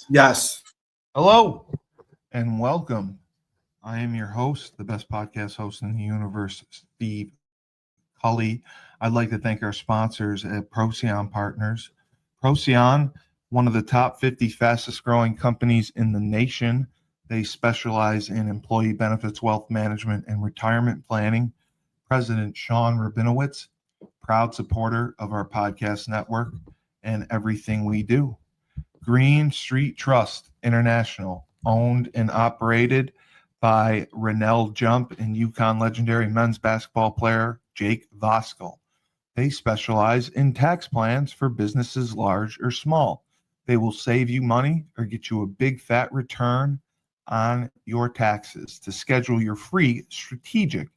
Yes. Hello and welcome. I am your host, the best podcast host in the universe, Steve Cully. I'd like to thank our sponsors at Procyon Partners. Procyon, one of the top 50 fastest growing companies in the nation. They specialize in employee benefits, wealth management, and retirement planning. President Sean Rabinowitz, proud supporter of our podcast network and everything we do. Green Street Trust International, owned and operated by Rennell Jump and UConn legendary men's basketball player Jake Voskuhl. They specialize in tax plans for businesses large or small. They will save you money or get you a big fat return on your taxes. To schedule your free strategic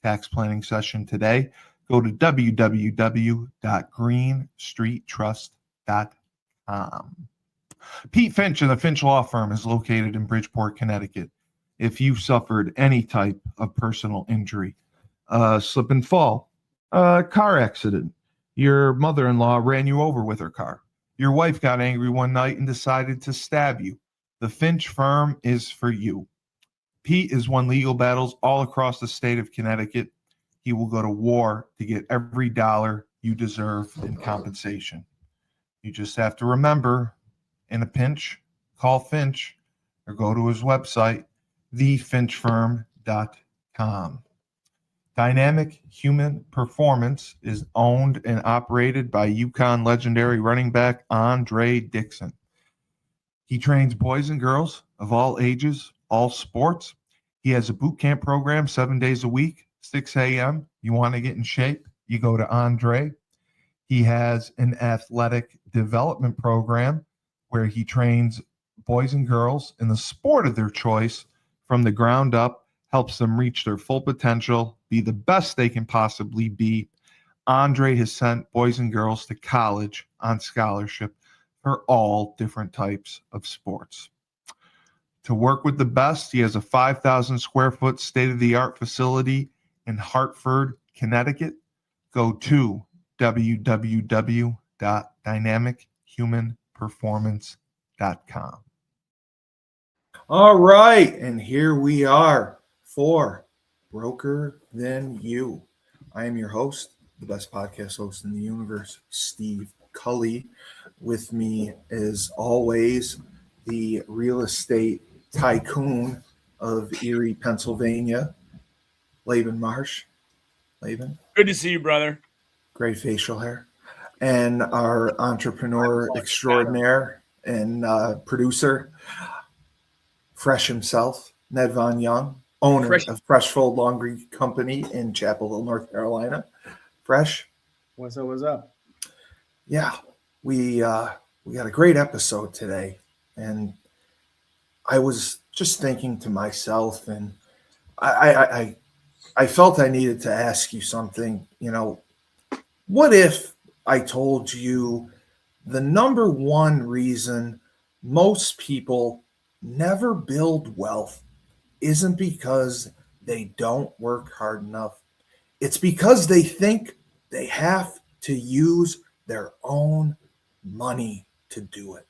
tax planning session today, go to www.greenstreettrust.com. Pete Finch and the Finch Law Firm is located in Bridgeport, Connecticut. If you've suffered any type of personal injury, slip and fall, car accident, your mother-in-law ran you over with her car, your wife got angry one night and decided to stab you, the Finch Firm is for you. Pete has won legal battles all across the state of Connecticut. He will go to war to get every dollar you deserve in compensation. You just have to remember, in a pinch, call Finch or go to his website, thefinchfirm.com. Dynamic Human Performance is owned and operated by UConn legendary running back Andre Dixon. He trains boys and girls of all ages, all sports. He has a boot camp program 7 days a week, 6 a.m. You want to get in shape, you go to Andre. He has an athletic development program where he trains boys and girls in the sport of their choice from the ground up, helps them reach their full potential, be the best they can possibly be. Andre has sent boys and girls to college on scholarship for all different types of sports. To work with the best, he has a 5,000 square foot state-of-the-art facility in Hartford, Connecticut. Go to www.dynamichumanperformance.com. All right, and here we are for Broker Than You. I am your host, the best podcast host in the universe, Steve Cully. With me, as always, the real estate tycoon of Erie, Pennsylvania, Laban Marsh. Laban. Good to see you, brother. Great facial hair. And our entrepreneur extraordinaire and producer, Fresh himself, Nedvonne Young, owner of FreshFold Laundry Co in Chapel Hill, North Carolina. Fresh. What's up? Yeah, we got a great episode today. And I was just thinking to myself, and I felt I needed to ask you something. You know, what if I told you the number one reason most people never build wealth isn't because they don't work hard enough. It's because they think they have to use their own money to do it.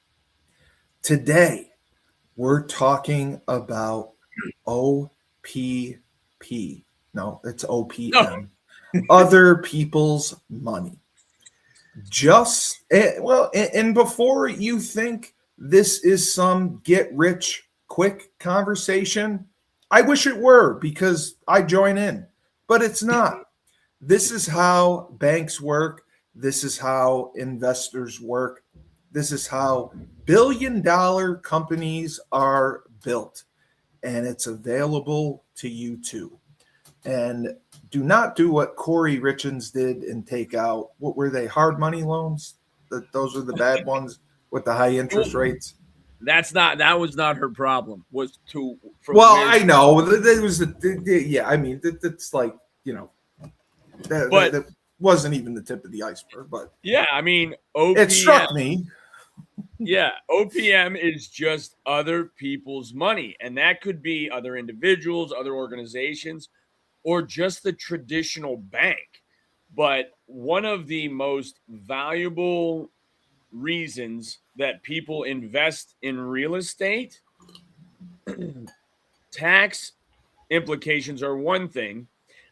Today, we're talking about OPP. No, it's OPM. Other people's money. And before you think this is some get rich quick conversation, I wish it were, because I join in, but it's not. This is how banks work. This is how investors work. This is how billion-dollar companies are built, and it's available to you too. And do not do what Corey Richens did and take out, what were they, hard money loans? Those are the bad ones with the high interest rates. That was not her problem. I know that was that's like, you know, that wasn't even the tip of the iceberg. But yeah, I mean, OPM, it struck me. Yeah, OPM is just other people's money, and that could be other individuals, other organizations, or just the traditional bank. But one of the most valuable reasons that people invest in real estate, tax implications are one thing,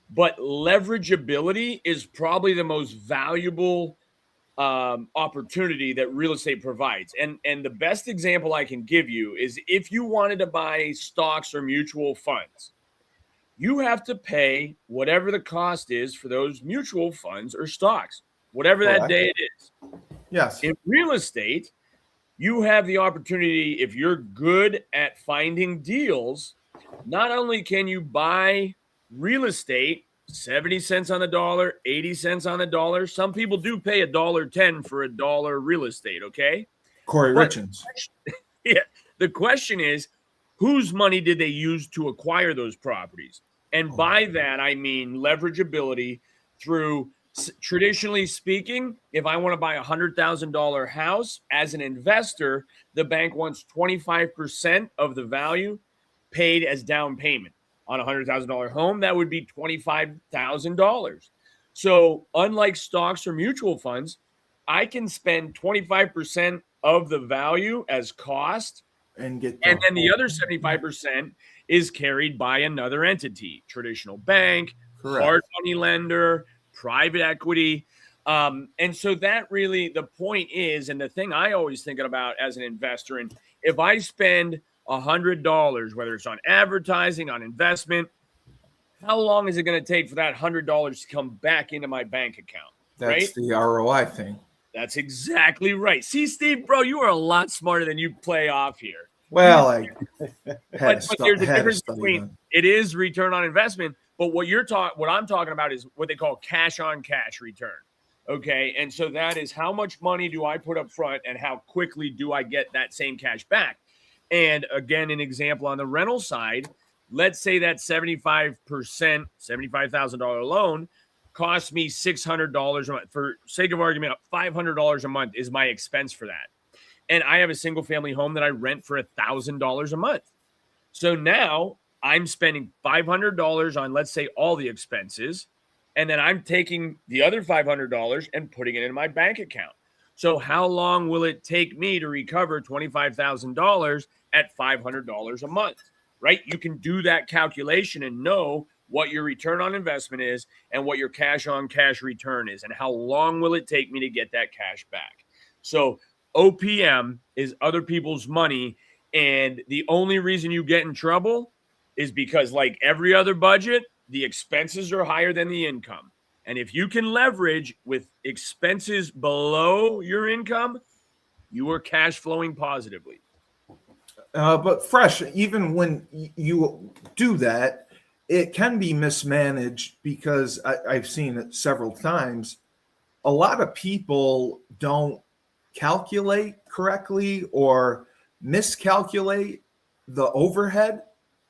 but leverageability is probably the most valuable opportunity that real estate provides. And the best example I can give you is if you wanted to buy stocks or mutual funds, you have to pay whatever the cost is for those mutual funds or stocks, whatever that day it is. Yes. In real estate, you have the opportunity, if you're good at finding deals, not only can you buy real estate 70 cents on the dollar, 80 cents on the dollar. Some people do pay $1.10 for $1 real estate, okay? Corey Richens. Yeah. The question is, whose money did they use to acquire those properties? And by that, I mean leverageability through, traditionally speaking, if I want to buy a $100,000 house as an investor, the bank wants 25% of the value paid as down payment. On a $100,000 home, that would be $25,000. So unlike stocks or mutual funds, I can spend 25% of the value as cost, and then the other 75% is carried by another entity, traditional bank, hard money lender, private equity. And so that really, the point is, and the thing I always think about as an investor, and if I spend $100, whether it's on advertising, on investment, how long is it going to take for that $100 to come back into my bank account? That's the ROI thing. That's exactly right. See, Steve, bro, you are a lot smarter than you play off here. Well, but there's a difference between it is return on investment, but what I'm talking about is what they call cash on cash return. Okay. And so that is how much money do I put up front and how quickly do I get that same cash back? And again, an example on the rental side, let's say that 75%, $75,000 loan costs me $600 a month. For sake of argument, $500 a month is my expense for that. And I have a single family home that I rent for $1,000 a month. So now I'm spending $500 on, let's say, all the expenses. And then I'm taking the other $500 and putting it in my bank account. So how long will it take me to recover $25,000 at $500 a month, right? You can do that calculation and know what your return on investment is and what your cash on cash return is and how long will it take me to get that cash back. So OPM is other people's money, and the only reason you get in trouble is because, like every other budget, the expenses are higher than the income. And if you can leverage with expenses below your income, you are cash flowing positively. But Fresh, even when you do that, it can be mismanaged because I've seen it several times. A lot of people don't calculate correctly or miscalculate the overhead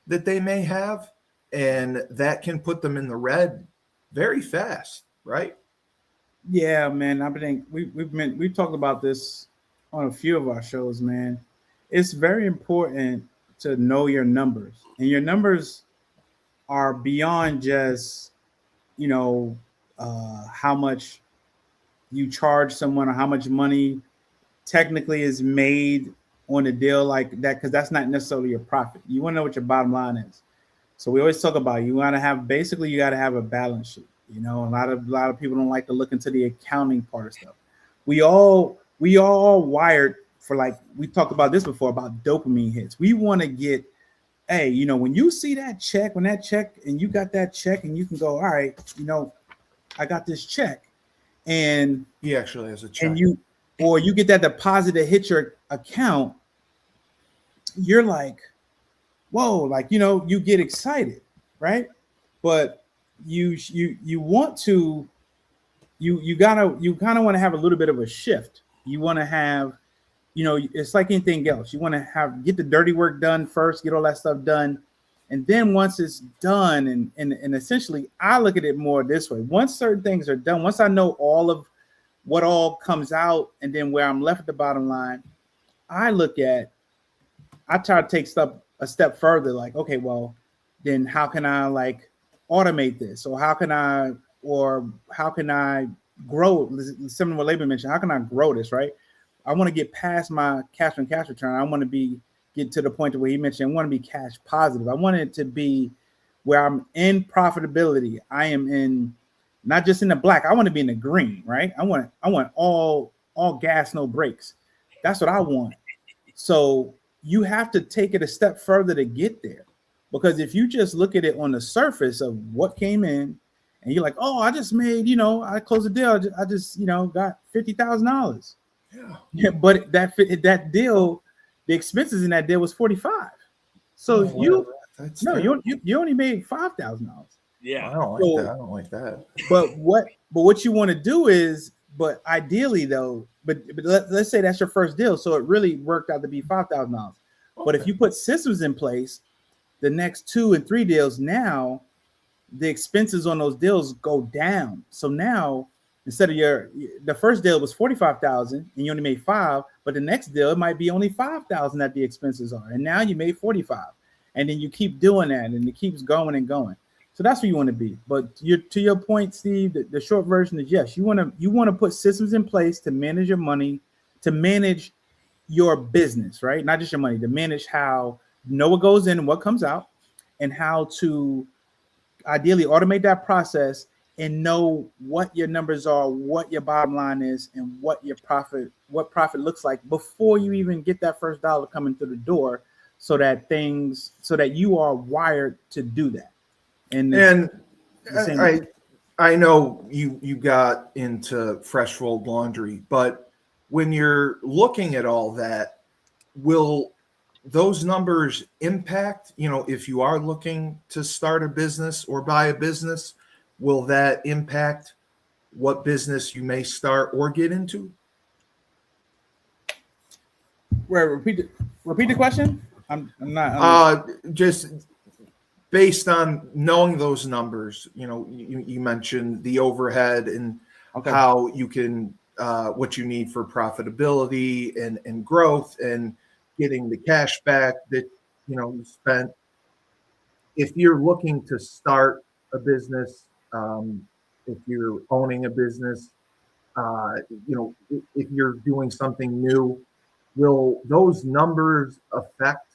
that they may have, and that can put them in the red very fast, right? Yeah, man. I think we've talked about this on a few of our shows, man. It's very important to know your numbers, and your numbers are beyond just, how much you charge someone or how much money technically is made on a deal like that, because that's not necessarily your profit. You want to know what your bottom line is. So we always talk about you got to have a balance sheet. A lot of people don't like to look into the accounting part of stuff. We all wired for, like, we talked about this before about dopamine hits. We want to get, hey, when you see that check, and you got that check, and you can go, all right, I got this check, and he actually has a check, and you get that deposit that hits your account, you're like, whoa, like, you get excited, right? But you want to, you kind of want to have a little bit of a shift. You want to have, it's like anything else. You want to get the dirty work done first, get all that stuff done. And then once it's done, and essentially I look at it more this way. Once certain things are done, once I know all of what all comes out, and then where I'm left at the bottom line, I try to take stuff a step further, like, okay, well, then how can I, like, automate this? Or how can I grow? Similar to what Laban mentioned, how can I grow this, right? want to get past my cash on cash return. I want to get to the point where he mentioned I want to be cash positive. I want it to be where I'm in profitability. I am in not just in the black. I want to be in the green, right? I want all gas, no brakes. That's what I want. So you have to take it a step further to get there. Because if you just look at it on the surface of what came in, and you're like, oh, I just made, I closed a deal. I just got $50,000. Yeah, but that deal, the expenses in that deal was 45. So you only made $5,000. Yeah, I don't like that. But what you want to do is, but ideally though, but let's say that's your first deal, so it really worked out to be $5,000. Okay. But if you put systems in place, the next 2 and 3 deals, now the expenses on those deals go down. So now instead of the first deal was 45,000 and you only made 5, but the next deal it might be only 5,000 that the expenses are, and now you made 45, and then you keep doing that, and it keeps going and going. So that's where you want to be. But to your point, Steve, the short version is yes, you want to put systems in place to manage your money, to manage your business, right? Not just your money, to manage how know what goes in and what comes out, and how to ideally automate that process and know what your numbers are, what your bottom line is, and what profit looks like before you even get that first dollar coming through the door, so that you are wired to do that. And I know you got into FreshFold Laundry, but when you're looking at all that, will those numbers impact, if you are looking to start a business or buy a business, will that impact what business you may start or get into? Repeat the question. I'm not. Just based on knowing those numbers, you mentioned the overhead and how you can, what you need for profitability and growth and getting the cash back that you spent. If you're looking to start a business, if you're owning a business, if you're doing something new, will those numbers affect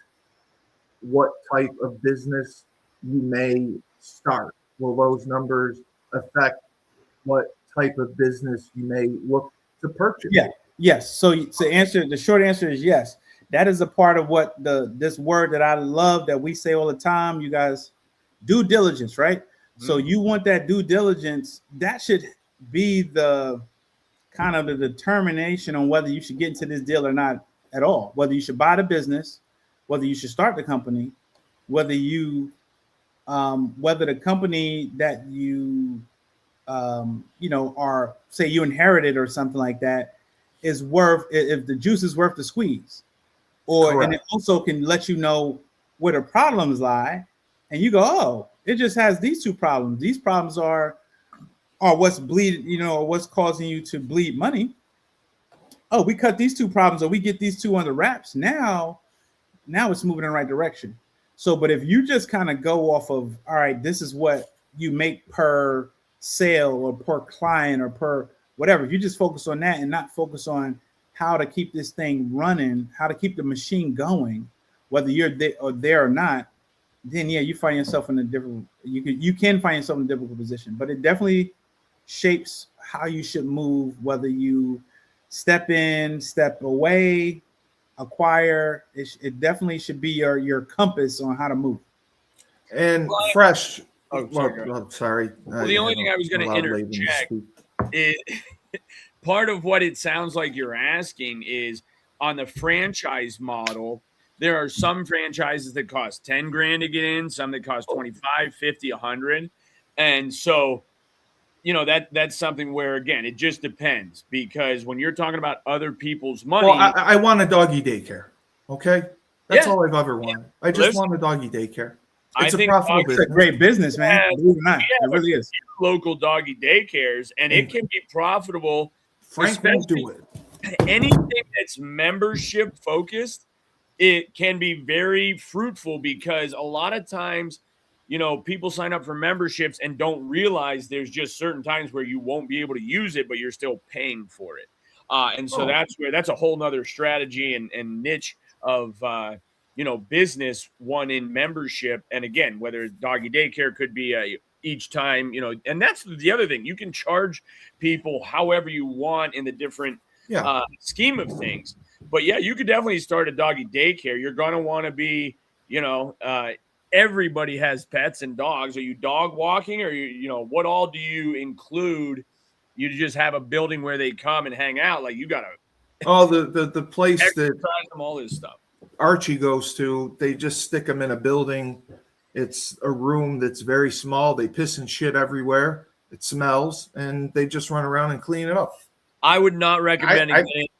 what type of business you may start? Will those numbers affect what type of business you may look to purchase? Yeah. Yes. So the short answer is yes. That is a part of what this word that I love that we say all the time, you guys, due diligence, right? Mm-hmm. So you want that due diligence. That should be the kind of the determination on whether you should get into this deal or not at all, whether you should buy the business, whether you should start the company, whether the company that you are, say you inherited or something like that, is worth, if the juice is worth the squeeze. And it also can let you know where the problems lie, and you go, oh, it just has these 2 problems. These problems are what's bleeding, or what's causing you to bleed money. Oh, we cut these 2 problems, or we get these 2 under wraps. Now it's moving in the right direction. So, but if you just kind of go off of, all right, this is what you make per sale or per client or per whatever, if you just focus on that and not focus on how to keep this thing running, how to keep the machine going, whether you're there or not, then yeah, you find yourself in a different, you can find yourself in a difficult position. But it definitely shapes how you should move, whether you step in, step away, acquire. It definitely should be your compass on how to move. And Fresh. Sorry. Well, the only thing I was going to interject is part of what it sounds like you're asking is on the franchise model. There are some franchises that cost 10 grand to get in, some that cost 25, 50, 100. And so, that's something where, again, it just depends, because when you're talking about other people's money. Well, I want a doggy daycare. Okay. That's all I've ever wanted. I just want a doggy daycare. It's a profitable business. It's a great business, man. Believe it or not, it really is. Local doggy daycares, and it can be profitable. Frank won't do it. Anything that's membership focused, it can be very fruitful, because a lot of times, people sign up for memberships and don't realize there's just certain times where you won't be able to use it, but you're still paying for it. And so that's a whole nother strategy and niche of, business, one in membership. And again, whether doggy daycare could be each time, and that's the other thing. You can charge people however you want in the different scheme of things. But yeah, you could definitely start a doggy daycare. You're going to want to be, everybody has pets and dogs. Are you dog walking, or what all do you include? You just have a building where they come and hang out. Like, you got to the place that them, all this stuff Archie goes to, they just stick them in a building. It's a room that's very small. They piss and shit everywhere. It smells, and they just run around and clean it up. I would not recommend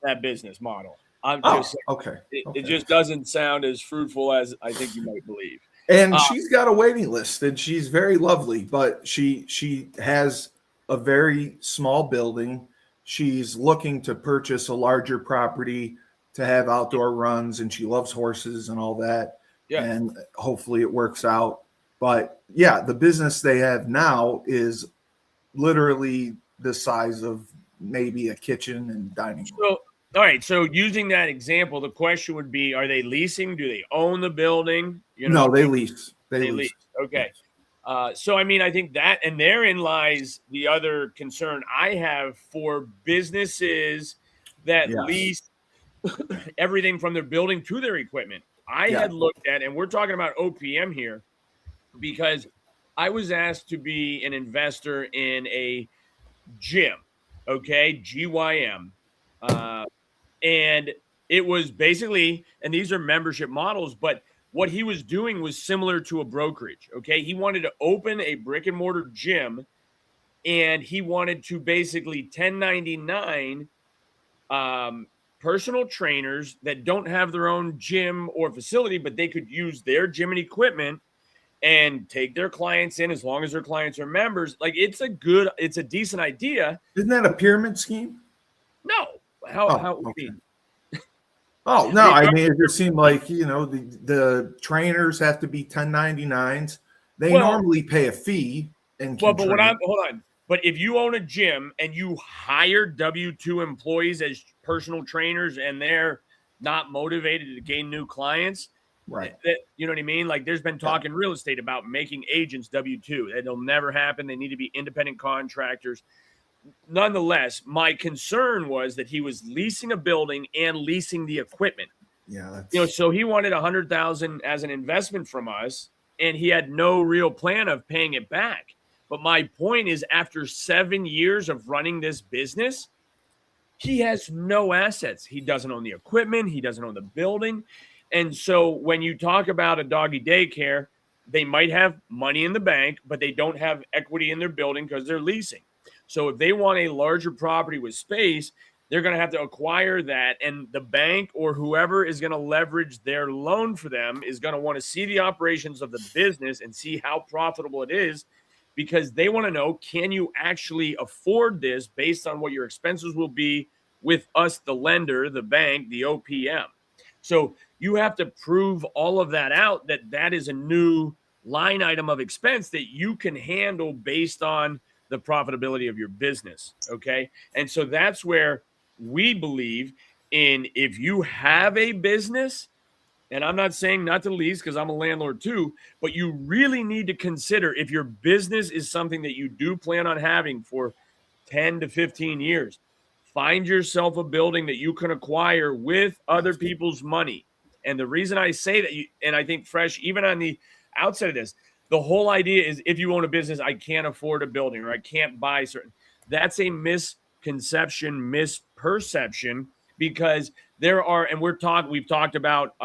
that business model. Okay. It just doesn't sound as fruitful as I think you might believe. And she's got a waiting list, and she's very lovely, but she has a very small building. She's looking to purchase a larger property to have outdoor runs, and she loves horses and all that. Yeah. And hopefully it works out. But yeah, the business they have now is literally the size of maybe a kitchen and dining room. All right. So using that example, the question would be, are they leasing? Do they own the building? No, they lease. They lease. Okay. So, I think that, and therein lies the other concern I have for businesses that lease everything from their building to their equipment. I had looked at, and we're talking about OPM here, because I was asked to be an investor in a gym, okay, GYM. And it was basically, and these are membership models, but what he was doing was similar to a brokerage, okay? He wanted to open a brick and mortar gym, and he wanted to basically 1099 personal trainers that don't have their own gym or facility, but they could use their gym and equipment and take their clients in as long as their clients are members. Like, it's a decent idea. Isn't that a pyramid scheme? No. How would okay. be? Oh, no. It just seemed like, the trainers have to be 1099s. They normally pay a fee. Hold on. But if you own a gym and you hire W-2 employees as personal trainers and they're not motivated to gain new clients, right? You know what I mean? Like, there's been talk in real estate about making agents W-2. It'll never happen. They need to be independent contractors. Nonetheless, my concern was that he was leasing a building and leasing the equipment. Yeah. So he wanted $100,000 as an investment from us, and he had no real plan of paying it back. But my point is, after 7 years of running this business, he has no assets. He doesn't own the equipment. He doesn't own the building. And so when you talk about a doggy daycare, they might have money in the bank, but they don't have equity in their building because they're leasing. So if they want a larger property with space, they're going to have to acquire that. And the bank or whoever is going to leverage their loan for them is going to want to see the operations of the business and see how profitable it is, because they want to know, can you actually afford this based on what your expenses will be with us, the lender, the bank, the OPM. So you have to prove all of that out, that is a new line item of expense that you can handle based on the profitability of your business. Okay. And so that's where we believe in, if you have a business, and I'm not saying not to lease because I'm a landlord too, but you really need to consider, if your business is something that you do plan on having for 10 to 15 years, find yourself a building that you can acquire with other people's money. And the reason I say that, and I think Fresh, even on the outset of this, the whole idea is, if you own a business, I can't afford a building, or I can't buy certain. That's a misconception, misperception, because there are, and we've talked about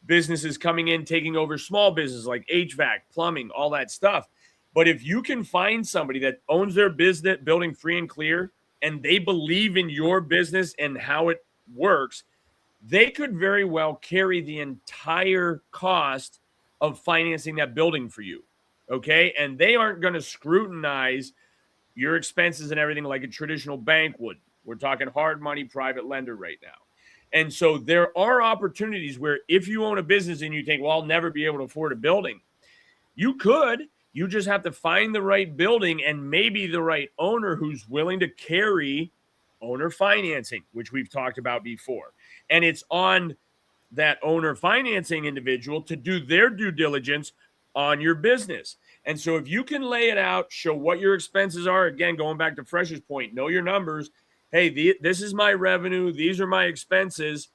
businesses coming in, taking over small business like HVAC, plumbing, all that stuff. But if you can find somebody that owns their business building free and clear, and they believe in your business and how it works, they could very well carry the entire cost of financing that building for you. Okay. And they aren't going to scrutinize your expenses and everything like a traditional bank would. We're talking hard money, private lender right now. And so there are opportunities where, if you own a business and you think, well, I'll never be able to afford a building, you just have to find the right building and maybe the right owner who's willing to carry owner financing, which we've talked about before. And it's on that owner financing individual to do their due diligence on your business. And so if you can lay it out, show what your expenses are, again, going back to Fresh's point, know your numbers. Hey, this is my revenue. These are my expenses.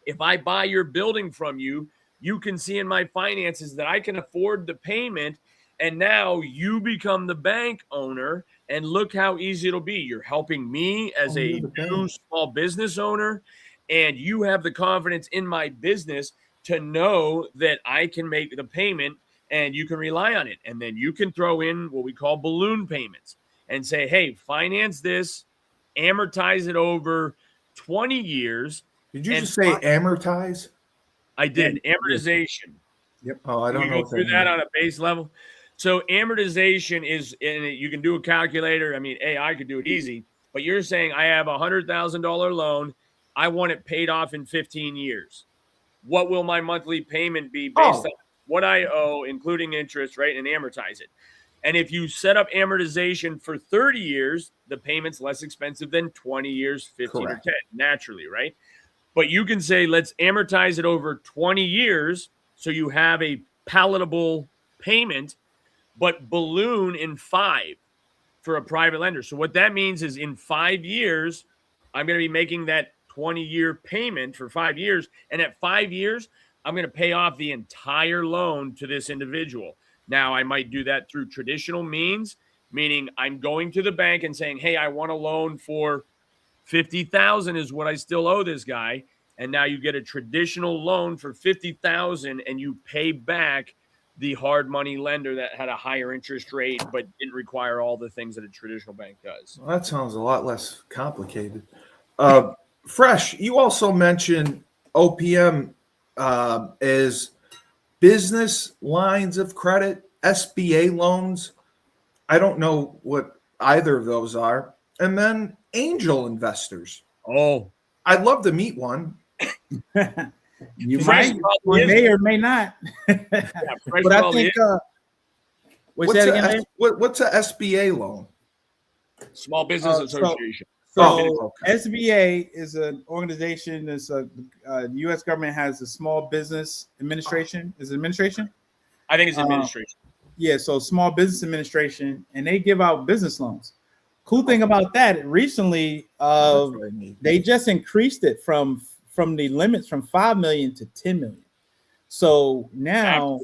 If I buy your building from you, you can see in my finances that I can afford the payment. And now you become the bank owner. And look how easy it'll be. You're helping me as a new small business owner. And you have the confidence in my business to know that I can make the payment and you can rely on it. And then you can throw in what we call balloon payments and say, hey, finance this, amortize it over 20 years. Did you just say amortize? I did. Amortization. Yep. Oh, I don't know. Go through that on a base level. So amortization is, and you can do a calculator. I mean, AI could do it easy, but you're saying I have a $100,000 loan. I want it paid off in 15 years. What will my monthly payment be based on what I owe, including interest, right? And amortize it. And if you set up amortization for 30 years, the payment's less expensive than 20 years, 15 or 10, naturally, right? But you can say, let's amortize it over 20 years so you have a palatable payment, but balloon in 5 for a private lender. So what that means is in 5 years, I'm going to be making that 20-year payment for 5 years. And at 5 years, I'm going to pay off the entire loan to this individual. Now, I might do that through traditional means, meaning I'm going to the bank and saying, hey, I want a loan for $50,000 is what I still owe this guy. And now you get a traditional loan for $50,000 and you pay back the hard money lender that had a higher interest rate but didn't require all the things that a traditional bank does. Well, that sounds a lot less complicated. Fresh, you also mentioned OPM as business lines of credit, SBA loans. I don't know what either of those are. And then angel investors. Oh, I'd love to meet one. You may or may not. But I think what's a SBA loan? Small Business Association. So SBA is an organization. It's a U.S. government has a Small Business Administration. Is it administration? I think it's administration. Yeah, so Small Business Administration, and they give out business loans. Cool thing about that, recently, they just increased it from the limits from 5 million to 10 million. So now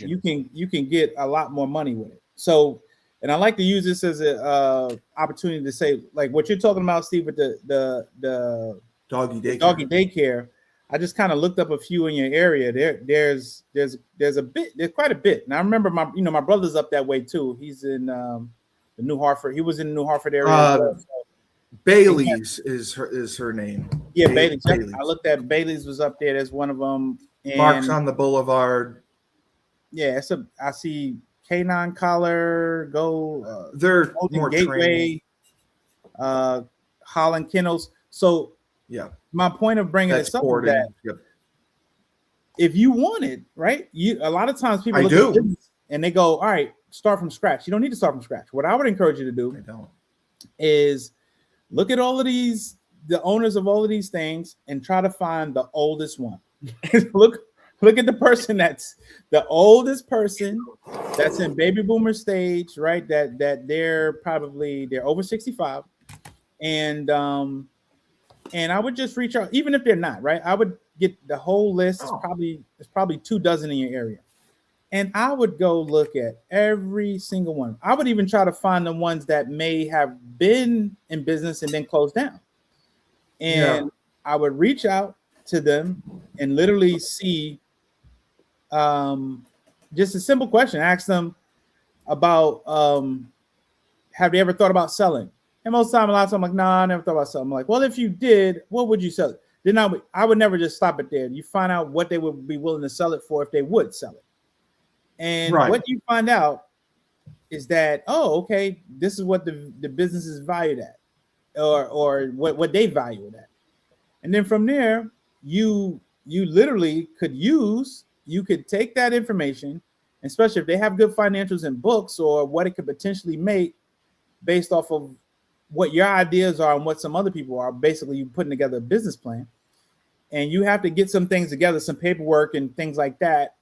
you can get a lot more money with it. So, and I like to use this as a opportunity to say, like what you're talking about, Steve, with the doggy daycare. I just kind of looked up a few in your area. There's quite a bit. And I remember my brother's up that way too. He's in the New Hartford. He was in the New Hartford area. Bailey's is her name. Yeah, Bailey's. I looked at Bailey's was up there. There's one of them. And Marks on the Boulevard. Yeah, I see Canine Collar, they're more Gateway, Holland Kennels. So yeah, my point of bringing this up is that if you want it, right? A lot of times people look at business and they go, all right, start from scratch. You don't need to start from scratch. What I would encourage you to do is look at all of the owners of all of these things and try to find the oldest one. Look at the person that's the oldest person that's in baby boomer stage, right? That they're over 65. And I would just reach out, even if they're not, right? I would get the whole list. It's probably 24 in your area. And I would go look at every single one. I would even try to find the ones that may have been in business and then closed down. And I would reach out to them and literally see just a simple question. Ask them about have they ever thought about selling? And a lot of times I'm like, nah, I never thought about selling. I'm like, well, if you did, what would you sell it? Then I would never just stop it there. You find out what they would be willing to sell it for if they would sell it. And what you find out is that, okay, this is what the business is valued at, or what they value it at. And then from there, you literally you could take that information, especially if they have good financials and books or what it could potentially make based off of what your ideas are and what some other people are. Basically, you putting together a business plan, and you have to get some things together, some paperwork and things like that.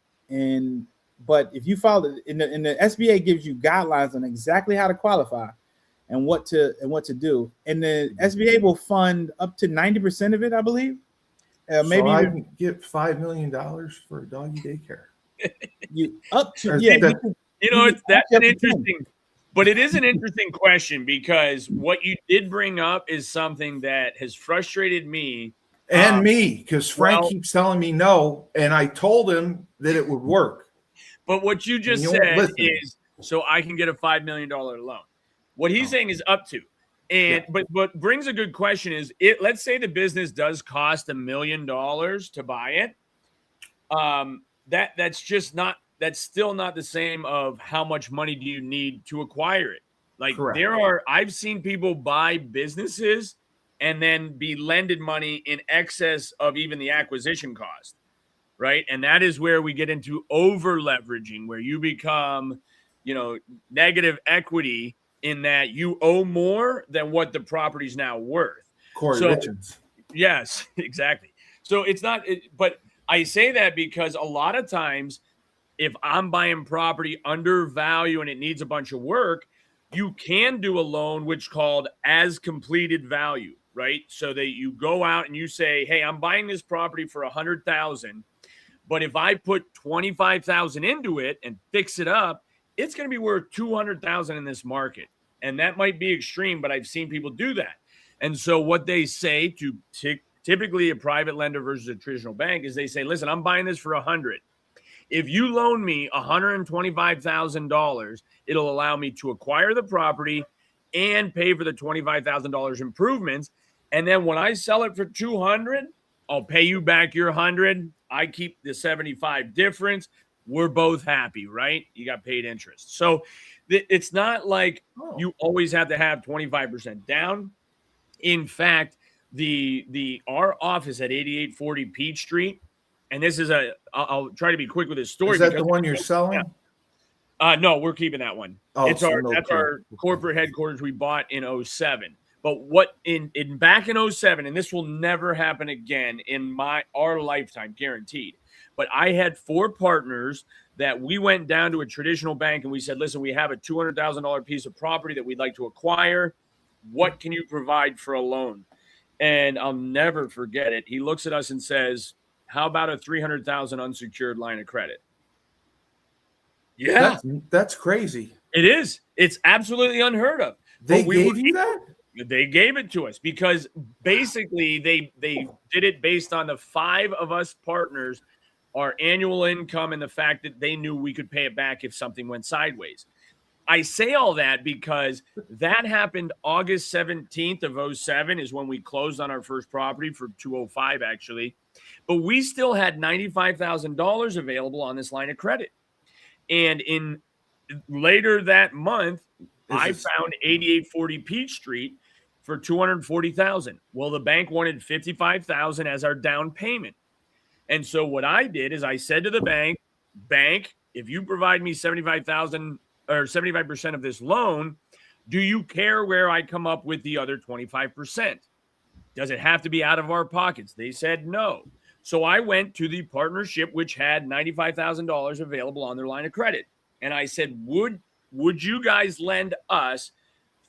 But if you follow in the SBA gives you guidelines on exactly how to qualify and what to do, and the SBA will fund up to 90% of it, I believe. Maybe so I can get $5 million for a doggy daycare. You up to that's an interesting, but it is an interesting question, because what you did bring up is something that has frustrated me and me, because Frank keeps telling me no, and I told him that it would work. But what you just said is, so I can get a $5 million loan. What he's saying is up to. And but what brings a good question is, let's say the business does cost $1 million to buy it. That's still not the same of how much money do you need to acquire it. Like I've seen people buy businesses and then be lended money in excess of even the acquisition cost. Right. And that is where we get into over leveraging, where you become, negative equity in that you owe more than what the property's now worth. Corey Richards. Yes, exactly. So it's not, but I say that because a lot of times if I'm buying property under value and it needs a bunch of work, you can do a loan which called as completed value, right? So that you go out and you say, hey, I'm buying this property for $100,000. But if I put $25,000 into it and fix it up, it's going to be worth $200,000 in this market. And that might be extreme, but I've seen people do that. And so what they say to typically a private lender versus a traditional bank is they say, listen, I'm buying this for $100,000. If you loan me $125,000, it'll allow me to acquire the property and pay for the $25,000 improvements. And then when I sell it for $200,000, I'll pay you back your $100,000. I keep the $75,000 difference. We're both happy, right? You got paid interest. So it's not like you always have to have 25% down. In fact, our office at 8840 Peachtree, and this is I'll try to be quick with this story. Is that the one you're selling? No, we're keeping that one. That's our corporate headquarters we bought in 2007. But back in 2007, and this will never happen again in our lifetime, guaranteed. But I had 4 partners that we went down to a traditional bank and we said, listen, we have a $200,000 piece of property that we'd like to acquire. What can you provide for a loan? And I'll never forget it. He looks at us and says, how about a $300,000 unsecured line of credit? Yeah. That's crazy. It is. It's absolutely unheard of. They gave you that? They gave it to us because basically they did it based on the 5 of us partners, our annual income, and the fact that they knew we could pay it back if something went sideways. I say all that because that happened August 17th of 2007 is when we closed on our first property for $205 actually. But we still had $95,000 available on this line of credit. And in later that month, I found 8840 Peachtree for $240,000. Well, the bank wanted $55,000 as our down payment. And so what I did is I said to the bank, if you provide me $75,000 or 75% of this loan, do you care where I come up with the other 25%? Does it have to be out of our pockets? They said no. So I went to the partnership, which had $95,000 available on their line of credit. And I said, would you guys lend us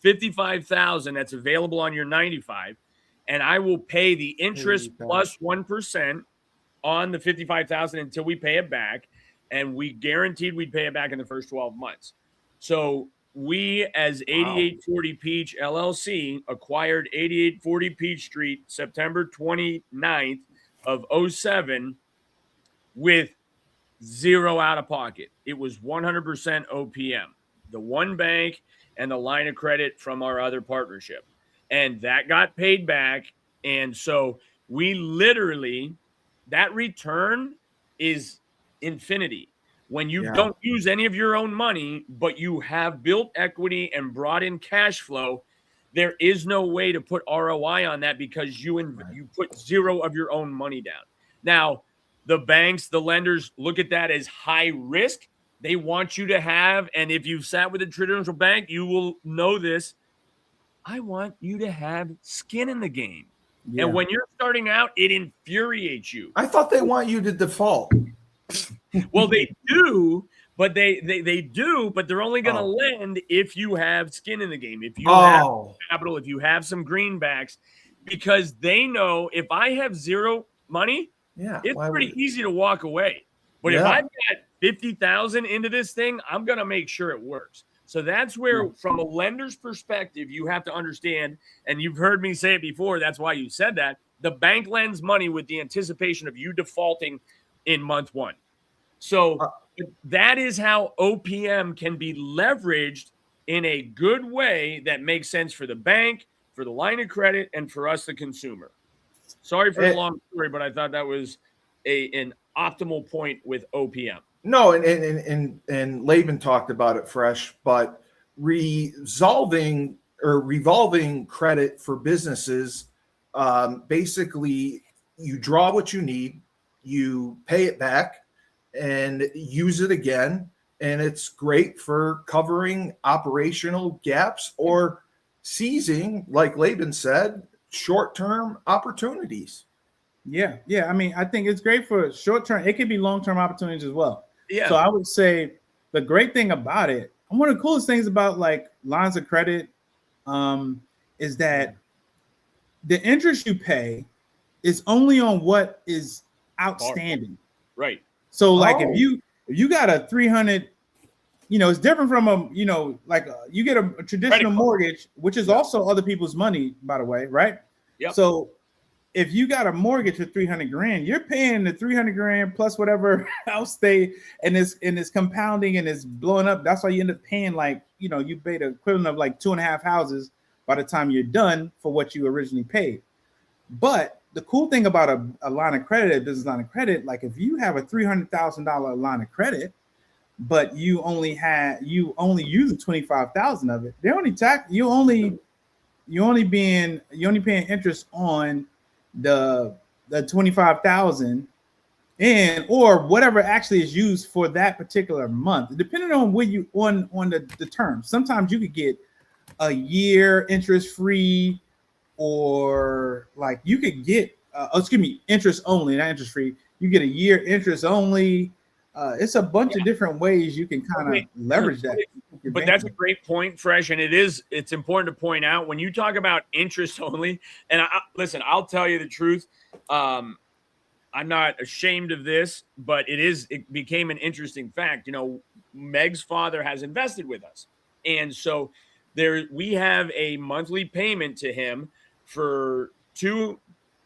$55,000 that's available on your 95, and I will pay the interest plus 1% on the $55,000 until we pay it back, and we guaranteed we'd pay it back in the first 12 months. So we, as 8840 Peach LLC, acquired 8840 Peach Street September 29th of 2007 with zero out of pocket. It was 100% OPM, the one bank and the line of credit from our other partnership. And that got paid back. And so we literally, that return is infinity. When you don't use any of your own money, but you have built equity and brought in cash flow, there is no way to put ROI on that because you put zero of your own money down. Now, the banks, the lenders look at that as high risk. They want you to have, and if you've sat with a traditional bank, you will know this, I want you to have skin in the game. Yeah. And when you're starting out, it infuriates you. I thought they want you to default. Well, they do, but they do, but they're only going to lend if you have skin in the game, if you have capital, if you have some greenbacks, because they know if I have zero money, it's pretty easy to walk away. But if I've got 50,000 into this thing, I'm going to make sure it works. So that's where, from a lender's perspective, you have to understand, and you've heard me say it before, that's why you said that, the bank lends money with the anticipation of you defaulting in month one. So that is how OPM can be leveraged in a good way that makes sense for the bank, for the line of credit, and for us, the consumer. Sorry for the long story, but I thought that was an optimal point with OPM. No, and Laban talked about it, Fresh, but revolving credit for businesses, basically you draw what you need, you pay it back, and use it again. And it's great for covering operational gaps or seizing, like Laban said, short-term opportunities. Yeah. I mean, I think it's great for short-term. It could be long-term opportunities as well. Yeah. So I would say the great thing about it, and one of the coolest things about like lines of credit, is that the interest you pay is only on what is outstanding. Right. So like if you got a 300, it's different from you get a traditional mortgage, which is also other people's money, by the way, right? Yep. So if you got a mortgage for 300 grand, you're paying the 300 grand plus whatever else and it's compounding and it's blowing up. That's why you end up paying you pay the equivalent of like 2.5 houses by the time you're done for what you originally paid. But the cool thing about a line of credit, a business line of credit, like if you have a $300,000 line of credit, but you only use 25,000 of it, you only paying interest on the 25,000 or whatever actually is used for that particular month, depending on where you on the term. Sometimes you could get a year interest free, or like you could get interest only, not interest free. You get a year interest only. It's a bunch of different ways you can kind of leverage that. But that's a great point, Fresh, and it's important to point out when you talk about interest only. And listen, I'll tell you the truth. I'm not ashamed of this, but it became an interesting fact. Meg's father has invested with us, and so we have a monthly payment to him for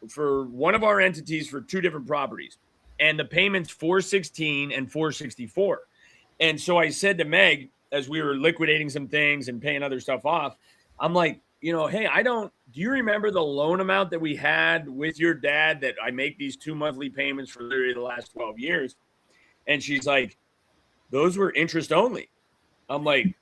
one of our entities for two different properties. And the payment's $416 and $464. And so I said to Meg, as we were liquidating some things and paying other stuff off, I'm like, hey, do you remember the loan amount that we had with your dad that I make these 2 monthly payments for literally the last 12 years? And she's like, those were interest only. I'm like,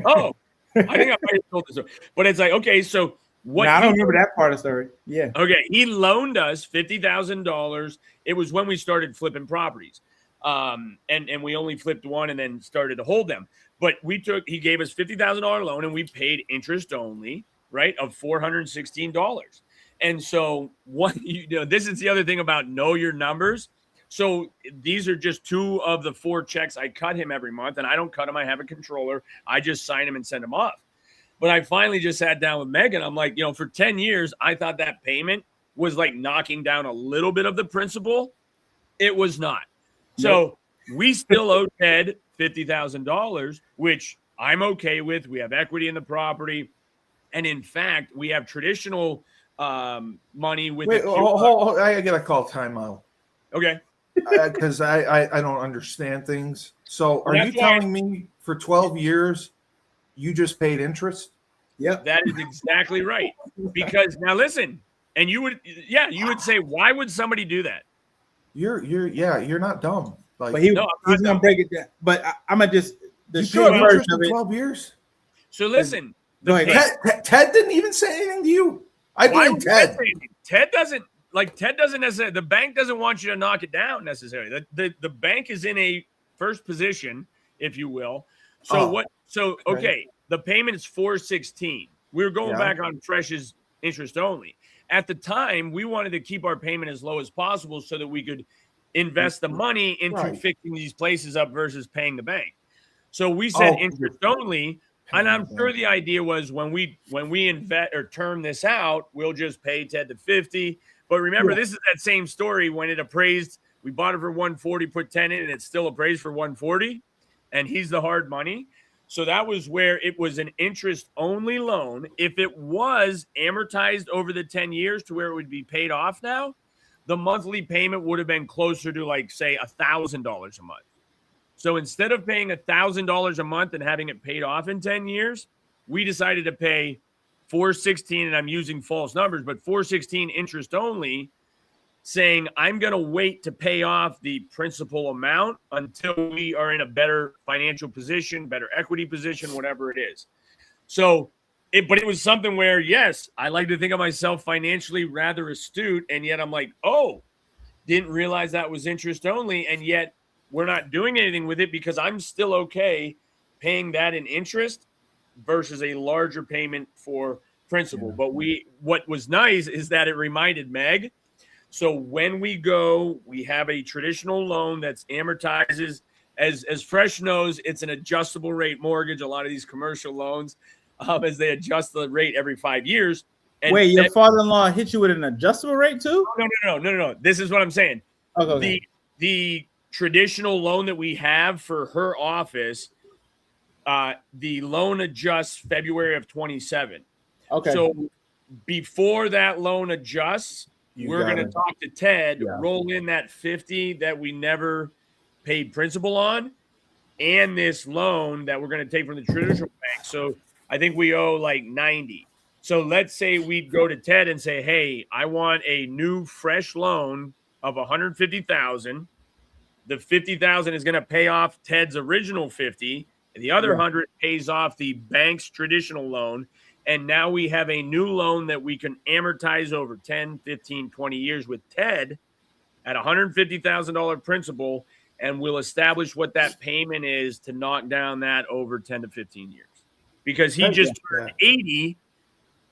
oh, I think I might have told this. But it's like, okay, so I don't remember that part of the story. Yeah. Okay. He loaned us $50,000. It was when we started flipping properties. And we only flipped one and then started to hold them. But he gave us $50,000 loan and we paid interest only, right, of $416. And so this is the other thing about know your numbers. So these are just 2 of the 4 checks I cut him every month, and I don't cut them. I have a controller. I just sign them and send them off. But I finally just sat down with Megan. I'm like, for 10 years, I thought that payment was like knocking down a little bit of the principal. It was not. So we still owe Ted $50,000, which I'm okay with. We have equity in the property. And in fact, we have traditional money with. Wait, I got to call timeout. Okay. Because I don't understand things. So are you telling me for 12 years, you just paid interest? Yeah, that is exactly right. Because now listen, and you would say, why would somebody do that? You're not dumb. But he's gonna break it down. But I'm gonna just the short version of it. 12 years. So listen, Ted didn't even say anything to you. I blame Ted. Ted doesn't necessarily. The bank doesn't want you to knock it down necessarily. The bank is in a first position, if you will. So okay, the payment is $416. We were going back on Fresh's interest only. At the time, we wanted to keep our payment as low as possible so that we could invest the money into fixing these places up versus paying the bank. So we said interest only. And I'm sure the idea was when we invest or term this out, we'll just pay Ted the 50. But remember, this is that same story when it appraised. We bought it for 140, put 10 in, and it's still appraised for 140. And he's the hard money. So that was where it was an interest-only loan. If it was amortized over the 10 years to where it would be paid off now, the monthly payment would have been closer to, like, say, $1,000 a month. So instead of paying $1,000 a month and having it paid off in 10 years, we decided to pay $416, and I'm using false numbers, but $416 interest only, saying I'm going to wait to pay off the principal amount until we are in a better financial position, better equity position, whatever it is. So, but it was something where, yes, I like to think of myself financially rather astute, and yet I'm like, oh, didn't realize that was interest only, and yet we're not doing anything with it because I'm still okay paying that in interest versus a larger payment for principal. But what was nice is that it reminded Meg. So when we go, we have a traditional loan that's amortizes. As Fresh knows, it's an adjustable rate mortgage. A lot of these commercial loans, as they adjust the rate every 5 years. And wait, your father-in-law hit you with an adjustable rate too? No. This is what I'm saying. Okay. The traditional loan that we have for her office, the loan adjusts February of 27. Okay. So before that loan adjusts, we're going to talk to Ted, roll in that 50 that we never paid principal on, and this loan that we're going to take from the traditional bank. So I think we owe like 90. So let's say we'd go to Ted and say, hey, I want a new fresh loan of 150,000. The 50,000 is going to pay off Ted's original 50. And the other 100 pays off the bank's traditional loan. And now we have a new loan that we can amortize over 10, 15, 20 years with Ted at $150,000 principal, and we'll establish what that payment is to knock down that over 10 to 15 years. Because he just turned 80,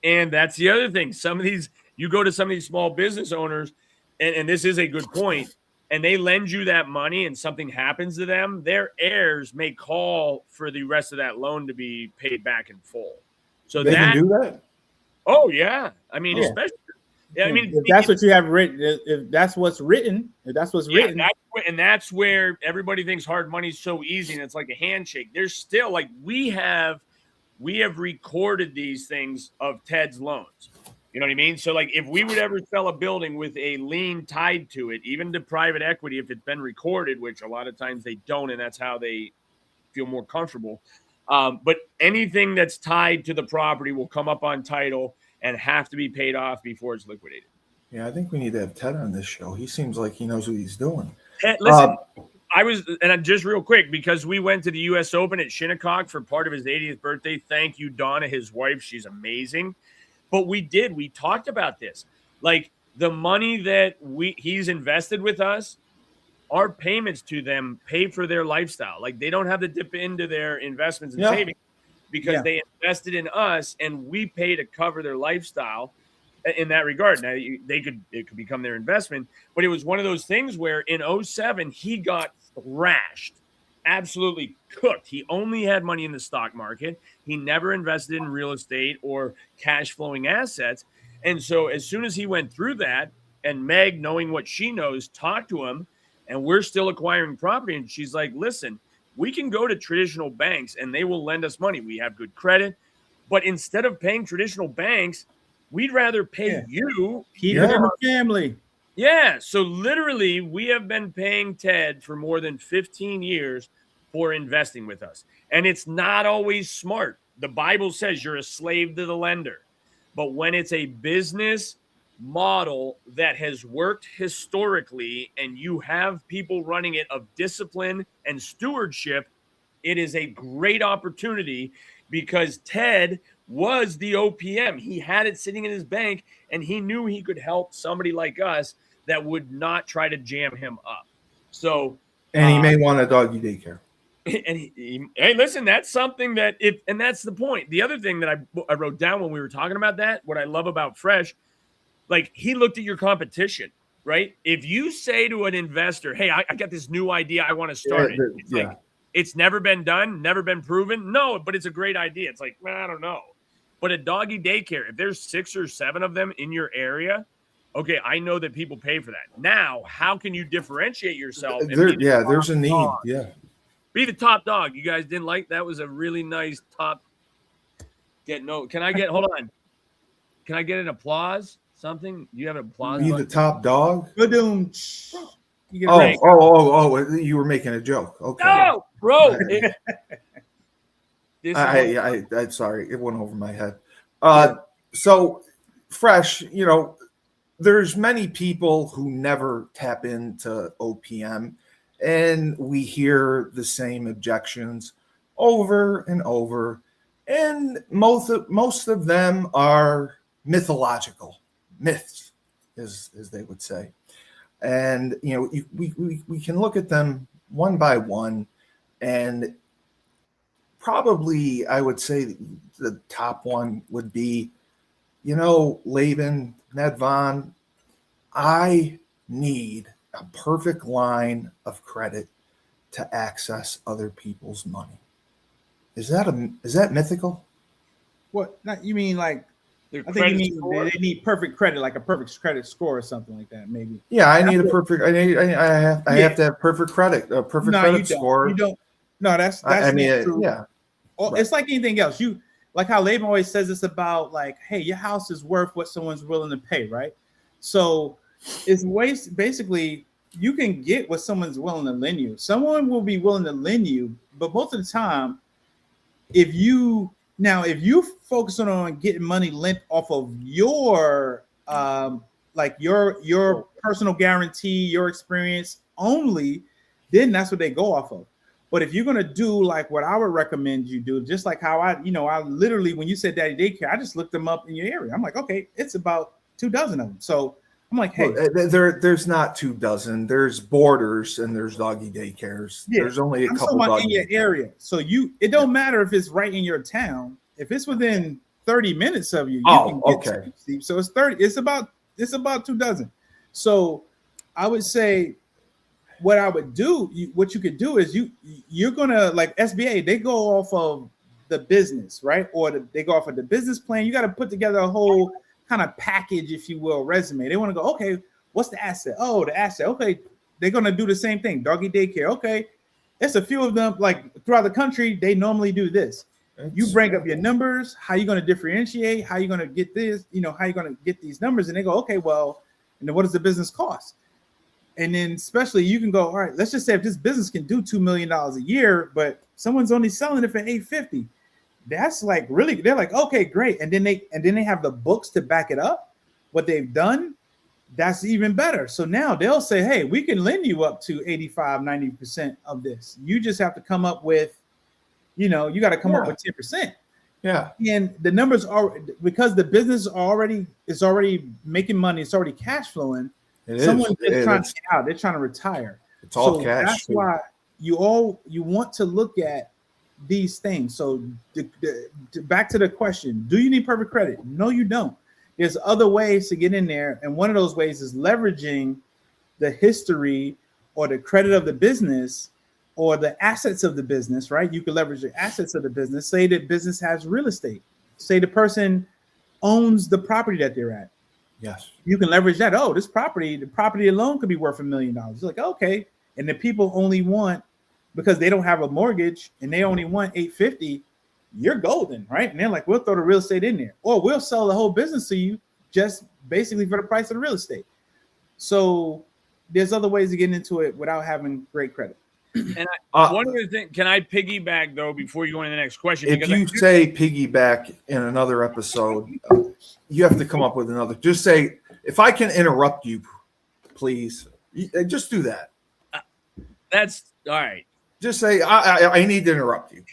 and that's the other thing. Some of these, you go to some of these small business owners, and this is a good point, and they lend you that money and something happens to them, their heirs may call for the rest of that loan to be paid back in full. So they can do that. Oh yeah, I mean, especially. Yeah, I mean, if that's what you have written, if that's what's written, and that's where everybody thinks hard money is so easy, and it's like a handshake. There's still like we have recorded these things of Ted's loans. You know what I mean? So like, if we would ever sell a building with a lien tied to it, even to private equity, if it's been recorded, which a lot of times they don't, and that's how they feel more comfortable. But anything that's tied to the property will come up on title and have to be paid off before it's liquidated. Yeah, I think we need to have Ted on this show. He seems like he knows what he's doing. Ted, listen, and just real quick, because we went to the U.S. Open at Shinnecock for part of his 80th birthday. Thank you, Donna, his wife. She's amazing. But we talked about this. Like the money that he's invested with us, our payments to them pay for their lifestyle. Like they don't have to dip into their investments and savings because they invested in us and we pay to cover their lifestyle in that regard. Now it could become their investment, but it was one of those things where in 2007, he got thrashed, absolutely cooked. He only had money in the stock market. He never invested in real estate or cash flowing assets. And so as soon as he went through that and Meg, knowing what she knows, talked to him, and we're still acquiring property. And she's like, listen, we can go to traditional banks and they will lend us money. We have good credit. But instead of paying traditional banks, we'd rather pay you. Keep it in the family. Yeah. So literally, we have been paying Ted for more than 15 years for investing with us. And it's not always smart. The Bible says you're a slave to the lender. But when it's a business model that has worked historically and you have people running it of discipline and stewardship, it is a great opportunity because Ted was the OPM. He had it sitting in his bank and he knew he could help somebody like us that would not try to jam him up. So, and he may want a doggy daycare. And hey, listen, that's something that and that's the point. The other thing that I wrote down when we were talking about that, what I love about Fresh, like he looked at your competition, right? If you say to an investor, hey, I got this new idea, I want to start it. It's like, it's never been done, never been proven. No, but it's a great idea. It's like, I don't know. But a doggy daycare, if there's 6 or 7 of them in your area, okay, I know that people pay for that. Now, how can you differentiate yourself? There's a need. Dog? Yeah. Be the top dog. You guys didn't like that? Was a really nice top. Can I get, hold on. Can I get an applause? Something? You have an applause? Be the top dog? Ba-doom. You were making a joke. Okay. No, bro. I'm sorry. It went over my head. So Fresh, there's many people who never tap into OPM, and we hear the same objections over and over, and most of them are mythological myths, as they would say. And we can look at them one by one, and probably I would say the top one would be, Laban, Nedvonne, I need a perfect line of credit to access other people's money. Is that mythical? What? You mean like? I think you mean they need perfect credit, like a perfect credit score or something like that, maybe. Yeah, I need a perfect. I have to have perfect credit, a perfect credit score. You don't. No, that's true. Yeah. It's like anything else. You like how Laban always says this about like, hey, your house is worth what someone's willing to pay, right? So it's basically you can get what someone's willing to lend you. Someone will be willing to lend you, but most of the time, if you focus on getting money lent off of your your personal guarantee, your experience only, then that's what they go off of. But if you're gonna do like what I would recommend you do, just like how I literally, when you said daddy daycare, I just looked them up in your area. I'm like, okay, it's about 24 of them. So I'm like, hey, there's not 24. There's Borders and there's doggy daycares. Yeah, there's only a couple in your area. So it don't matter if it's right in your town. If it's within 30 minutes of you, can get to. So it's 30. It's about 24. So I would say what I would do, what you could do is you're gonna, like SBA, they go off of the business, right? Or they go off of the business plan. You got to put together a whole kind of package, if you will, resume. They want to go, okay, what's the asset? Oh, the asset. Okay, they're gonna do the same thing. Doggy daycare. Okay, it's a few of them. Like throughout the country, they normally do this. You bring up your numbers. How you gonna differentiate? How you gonna get this? How you gonna get these numbers? And they go, okay, well, and then what does the business cost? And then especially you can go, all right, let's just say if this business can do $2 million a year, but someone's only selling it for $850. That's like really, they're like, okay, great. And then they have the books to back it up, what they've done. That's even better. So now they'll say, hey, we can lend you up to 85, 90% of this. You just have to come up with, you got to come up with 10%. Yeah. And the numbers are, because the business is already making money, it's already cash flowing. Someone's just trying to get out. They're trying to retire. It's all cash. That's why you want to look at these things. So back to the question, do you need perfect credit? No, you don't. There's other ways to get in there. And one of those ways is leveraging the history or the credit of the business or the assets of the business, right? You can leverage the assets of the business. Say that business has real estate. Say the person owns the property that they're at. Yes. You can leverage that. Oh, the property alone could be worth $1 million. You're like, okay. And the people only want, because they don't have a mortgage and they only want $850, you're golden, right? And they're like, we'll throw the real estate in there, or we'll sell the whole business to you just basically for the price of the real estate. So there's other ways to get into it without having great credit. And one other thing, can I piggyback though before you go into the next question? If you say piggyback in another episode, you have to come up with another. Just say, if I can interrupt you, please, just do that. That's all right. Just say, I need to interrupt you.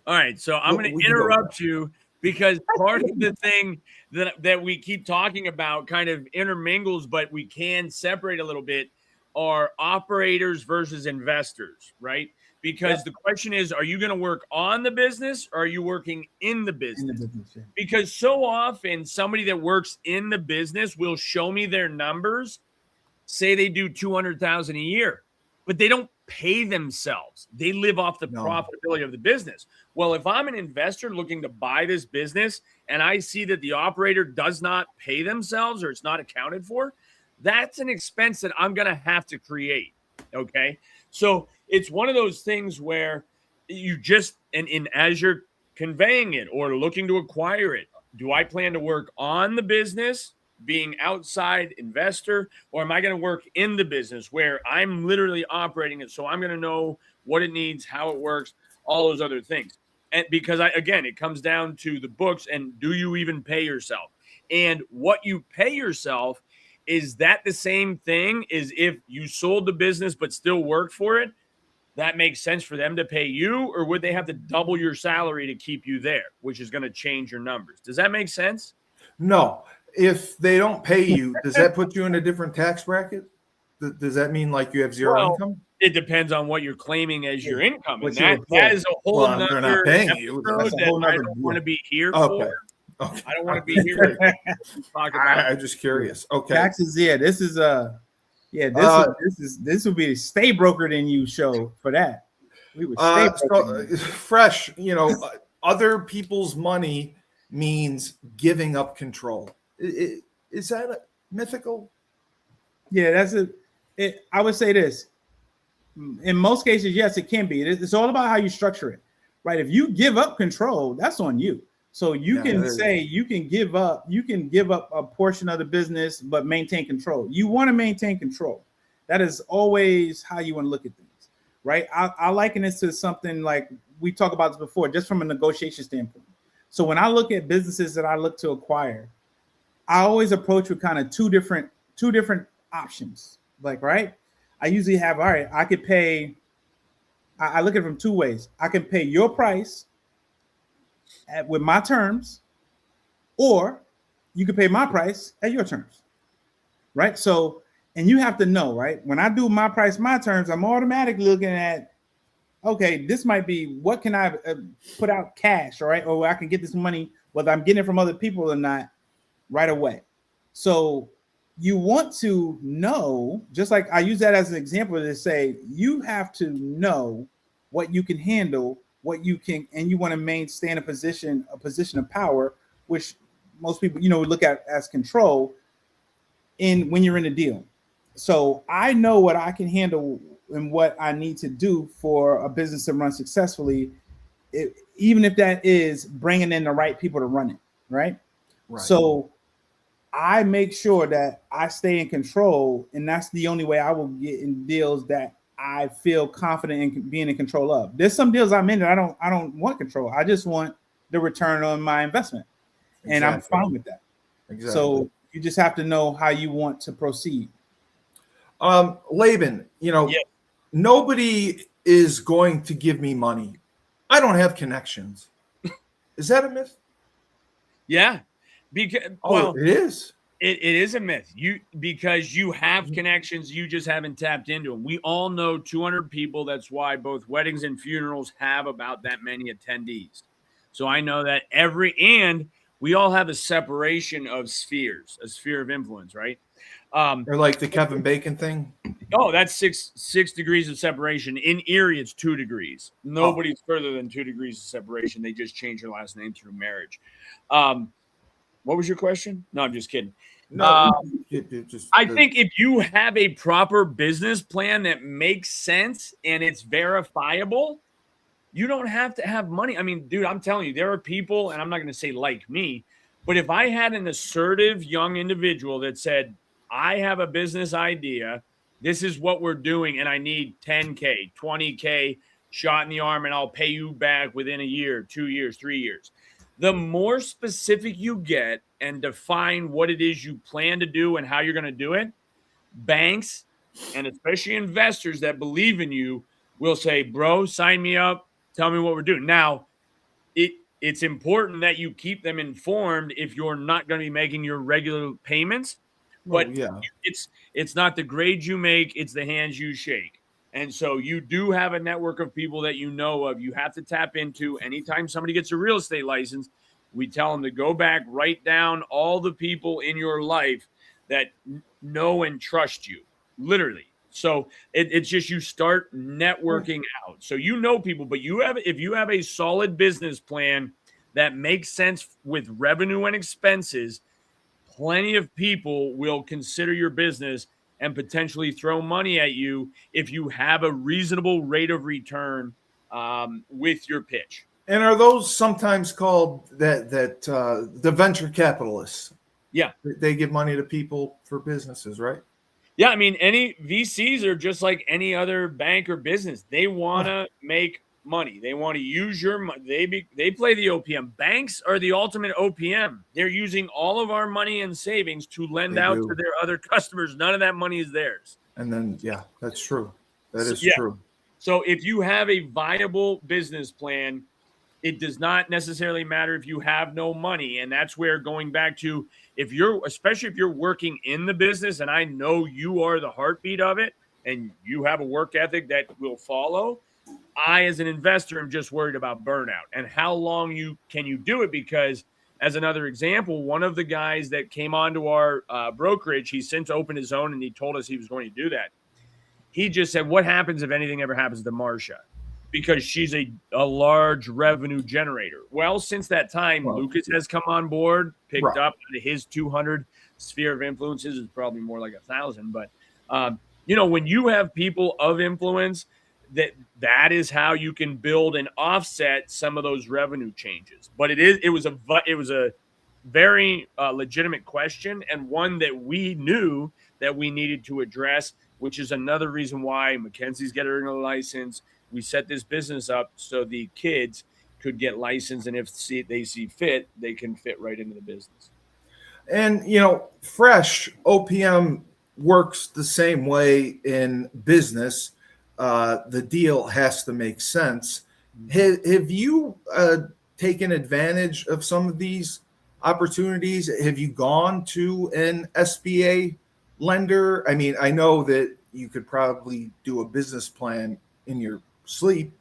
All right, so I'm going to interrupt you because part of the thing that we keep talking about kind of intermingles, but we can separate a little bit. are operators versus investors, right? Because the question is, are you going to work on the business or are you working in the business? In the business, yeah. Because so often somebody that works in the business will show me their numbers, say they do 200,000 a year, but they don't pay themselves. They live off the profitability of the business. Well, if I'm an investor looking to buy this business and I see that the operator does not pay themselves or it's not accounted for, that's an expense that I'm going to have to create. Okay. So it's one of those things where you just, and as you're conveying it or looking to acquire it, do I plan to work on the business, being outside investor, or am I going to work in the business where I'm literally operating it? So I'm going to know what it needs, how it works, all those other things. And because again, it comes down to the books and do you even pay yourself? And what you pay yourself, is that the same thing as if you sold the business but still work for it? That makes sense for them to pay you, or would they have to double your salary to keep you there, which is going to change your numbers? Does that make sense? No. If they don't pay you, does that put you in a different tax bracket? Does that mean like you have zero income? It depends on what you're claiming as your income. And That is a whole nother they're not paying you. That's a whole I nother don't want to be here Okay. for. Okay. I don't want to be here to talk about. I'm just curious. Okay. Taxes, this is this would be a stay brokered in you show for that. We would stay fresh, other people's money means giving up control. Is that mythical? Yeah, that's it. I would say this. In most cases, yes, it can be. It's all about how you structure it, right? If you give up control, that's on you. So you can say you can give up a portion of the business, but maintain control. You want to maintain control. That is always how you want to look at things, right? I liken this to something like we talked about this before, just from a negotiation standpoint. So when I look at businesses that I look to acquire, I always approach with kind of two different options. Like, right? I usually have, all right, I could pay. I look at it from two ways. I can pay your price with my terms, or you can pay my price at your terms, right? So, and you have to know, right? When I do my price, my terms, I'm automatically looking at, okay, this might be, what can I put out cash, all right? Or I can get this money, whether I'm getting it from other people or not, right away. So you want to know, just like I use that as an example to say, you have to know what you can handle, what you can, and you want to maintain a position of power, which most people, look at as control when you're in a deal. So I know what I can handle and what I need to do for a business to run successfully, even if that is bringing in the right people to run it, right? So I make sure that I stay in control, and that's the only way I will get in deals that I feel confident in being in control of. There's some deals I'm in that I don't want control. I just want the return on my investment, and I'm fine with that. Exactly. So you just have to know how you want to proceed. Laban, nobody is going to give me money. I don't have connections. Is that a myth? Yeah. Because it is. It is a myth. Because you have connections, you just haven't tapped into them. We all know 200 people. That's why both weddings and funerals have about that many attendees. So I know that and we all have a separation of spheres, a sphere of influence, right? Or like the Kevin Bacon thing. Oh, that's six degrees of separation. In Erie, it's 2 degrees. Nobody's further than 2 degrees of separation. They just change your last name through marriage. What was your question? No, I'm just kidding. No, I think if you have a proper business plan that makes sense and it's verifiable, you don't have to have money. I mean, dude, I'm telling you, there are people, and I'm not going to say like me, but if I had an assertive young individual that said, I have a business idea, this is what we're doing, and I need 10K, 20K shot in the arm, and I'll pay you back within a year, 2 years, 3 years. The more specific you get and define what it is you plan to do and how you're going to do it, banks and especially investors that believe in you will say, bro, sign me up. Tell me what we're doing. Now, it's important that you keep them informed if you're not going to be making your regular payments. But it's not the grades you make, it's the hands you shake. And so you do have a network of people that you know of. You have to tap into. Anytime somebody gets a real estate license, we tell them to go back, write down all the people in your life that know and trust you, literally. So it's just you start networking out. So you know people, but if you have a solid business plan that makes sense with revenue and expenses, plenty of people will consider your business and potentially throw money at you if you have a reasonable rate of return with your pitch. And are those sometimes called the venture capitalists? Yeah. They give money to people for businesses, right? Yeah, I mean, any VCs are just like any other bank or business. They want to make money. They want to use your money. They play the OPM. Banks are the ultimate OPM. They're using all of our money and savings to lend out to their other customers. None of that money is theirs. And then, that's true. That is true. So if you have a viable business plan, it does not necessarily matter if you have no money. And that's where, going back to, especially if you're working in the business, and I know you are the heartbeat of it and you have a work ethic that will follow, I, as an investor, am just worried about burnout and how long can you do it? Because, as another example, one of the guys that came onto our brokerage, he's since opened his own, and he told us he was going to do that. He just said, what happens if anything ever happens to Marsha? Because she's a large revenue generator. Well, since that time, Lucas has come on board, picked up his 200 sphere of influences. Is probably more like 1,000. But, when you have people of influence, that is how you can build and offset some of those revenue changes. But it was a very legitimate question, and one that we knew that we needed to address, which is another reason why Mackenzie's getting a license. We set this business up so the kids could get licensed, and if they see fit, they can fit right into the business. And, Fresh OPM works the same way in business. The deal has to make sense. Have you taken advantage of some of these opportunities? Have you gone to an SBA lender? I mean, I know that you could probably do a business plan in your sleep,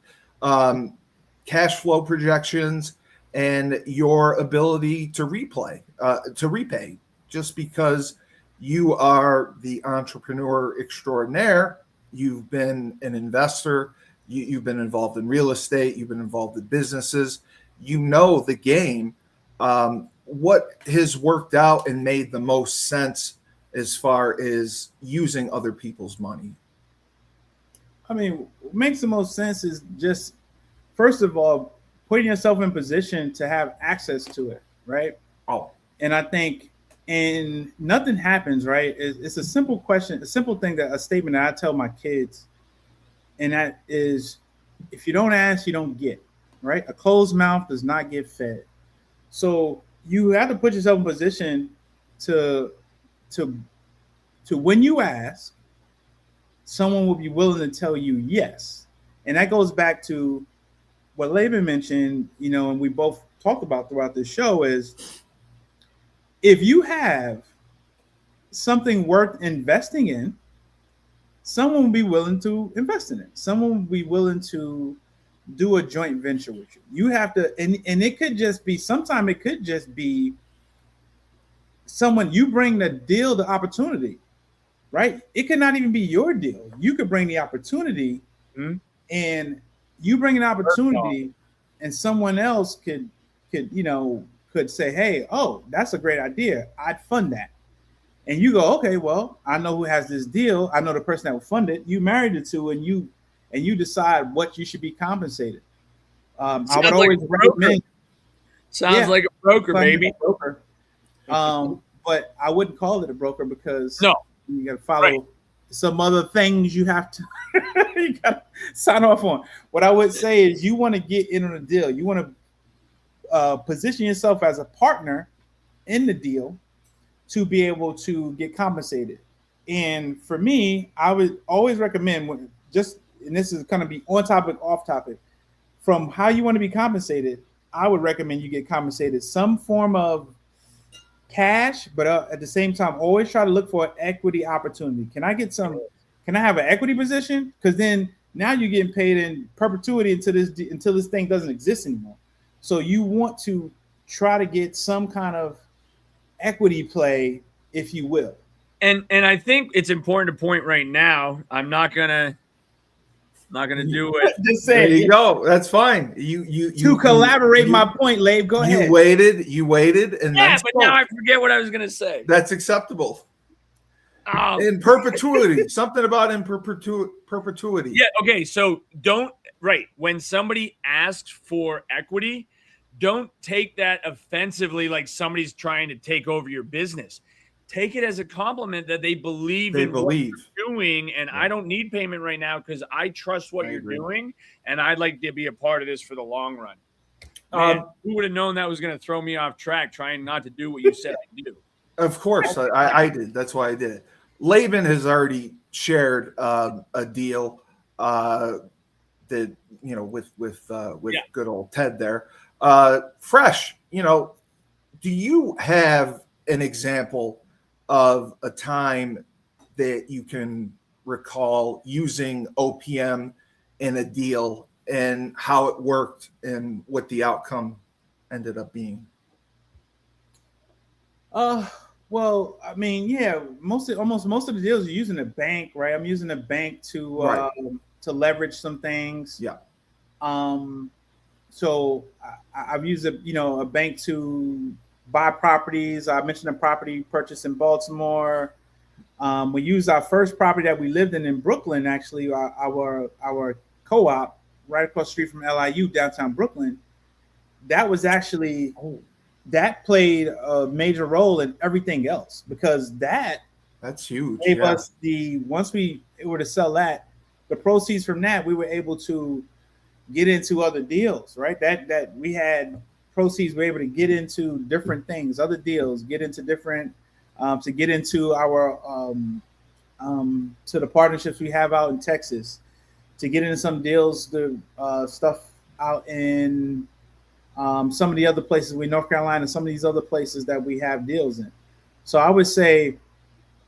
cash flow projections, and your ability to repay, just because you are the entrepreneur extraordinaire. You've been an investor. You've been involved in real estate. You've been involved in businesses. You know the game. What has worked out and made the most sense as far as using other people's money? I mean, what makes the most sense is just, first of all, putting yourself in position to have access to it, right? And I think, and nothing happens, right? It's a simple question, a simple thing, a statement that I tell my kids, and that is, if you don't ask, you don't get, right? A closed mouth does not get fed. So you have to put yourself in position to when you ask, someone will be willing to tell you yes. And that goes back to what Laban mentioned, and we both talked about throughout the show, is if you have something worth investing in, someone will be willing to invest in it. Someone will be willing to do a joint venture with you. You have to, and it could just be, sometimes it could just be someone, you bring the deal, the opportunity, right? It could not even be your deal. You could bring the opportunity, and you bring an opportunity, and someone else could say, hey, that's a great idea. I'd fund that. And you go, okay, well, I know who has this deal. I know the person that will fund it. You married the two, and you decide what you should be compensated. I would always recommend. Sounds like a broker, baby. Broker. But I wouldn't call it a broker, because you got to follow some other things you have to you got to sign off on. What I would say is, you want to get in on a deal. You want to position yourself as a partner in the deal to be able to get compensated. And for me, I would always recommend, and this is going to be on topic, off topic, from how you want to be compensated, I would recommend you get compensated some form of cash, but at the same time, always try to look for an equity opportunity. Can I have an equity position? Because then now you're getting paid in perpetuity until this thing doesn't exist anymore. So you want to try to get some kind of equity play, if you will. And I think it's important to point right now. I'm not gonna do it. Just say there you go. That's fine. You collaborate my point, Labe. Go ahead. You waited, and yeah, but now I forget what I was gonna say. That's acceptable. In perpetuity, something about in perpetuity. Yeah. Okay. So when somebody asks for equity, don't take that offensively, like somebody's trying to take over your business. Take it as a compliment that they believe what you're doing, and I don't need payment right now because I trust what you're doing, and I'd like to be a part of this for the long run. Man, who would have known that was going to throw me off track, trying not to do what you said I do? Of course, I did. That's why I did it. Laban has already shared a deal that with good old Ted there. Fresh, do you have an example of a time that you can recall using OPM in a deal and how it worked and what the outcome ended up being? Well, I mean, yeah, most of the deals are using a bank, right? I'm using a bank to leverage some things. Yeah. So I've used a bank to buy properties. I mentioned a property purchase in Baltimore. We used our first property that we lived in Brooklyn, actually, our co-op right across the street from LIU, downtown Brooklyn. That was actually, that played a major role in everything else, because that's huge. Gave us once we were to sell that, the proceeds from that, we were able to get into other deals, right? That we had proceeds, we were able to get into different things, other deals, get into different, to get into our, to the partnerships we have out in Texas, to get into some deals, the stuff out in some of the other places, North Carolina, some of these other places that we have deals in. So I would say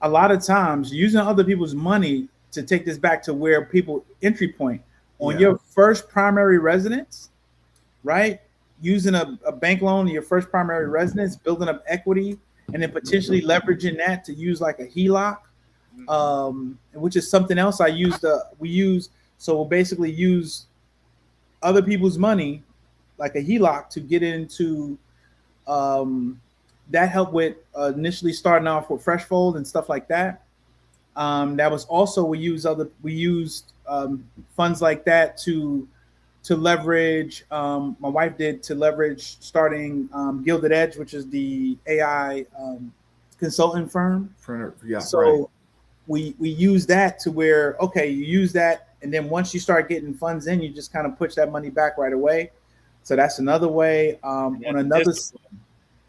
a lot of times using other people's money, to take this back to where people entry point on your first primary residence, right? Using a bank loan in your first primary residence, building up equity, and then potentially leveraging that to use like a HELOC, which is something else So we'll basically use other people's money, like a HELOC, to get into that helped with initially starting off with FreshFold and stuff like that. That was also, we used funds like that to leverage. My wife did, to leverage starting Gilded Edge, which is the AI consulting firm. We use that to where, okay, you use that, and then once you start getting funds in, you just kind of push that money back right away. So that's another way.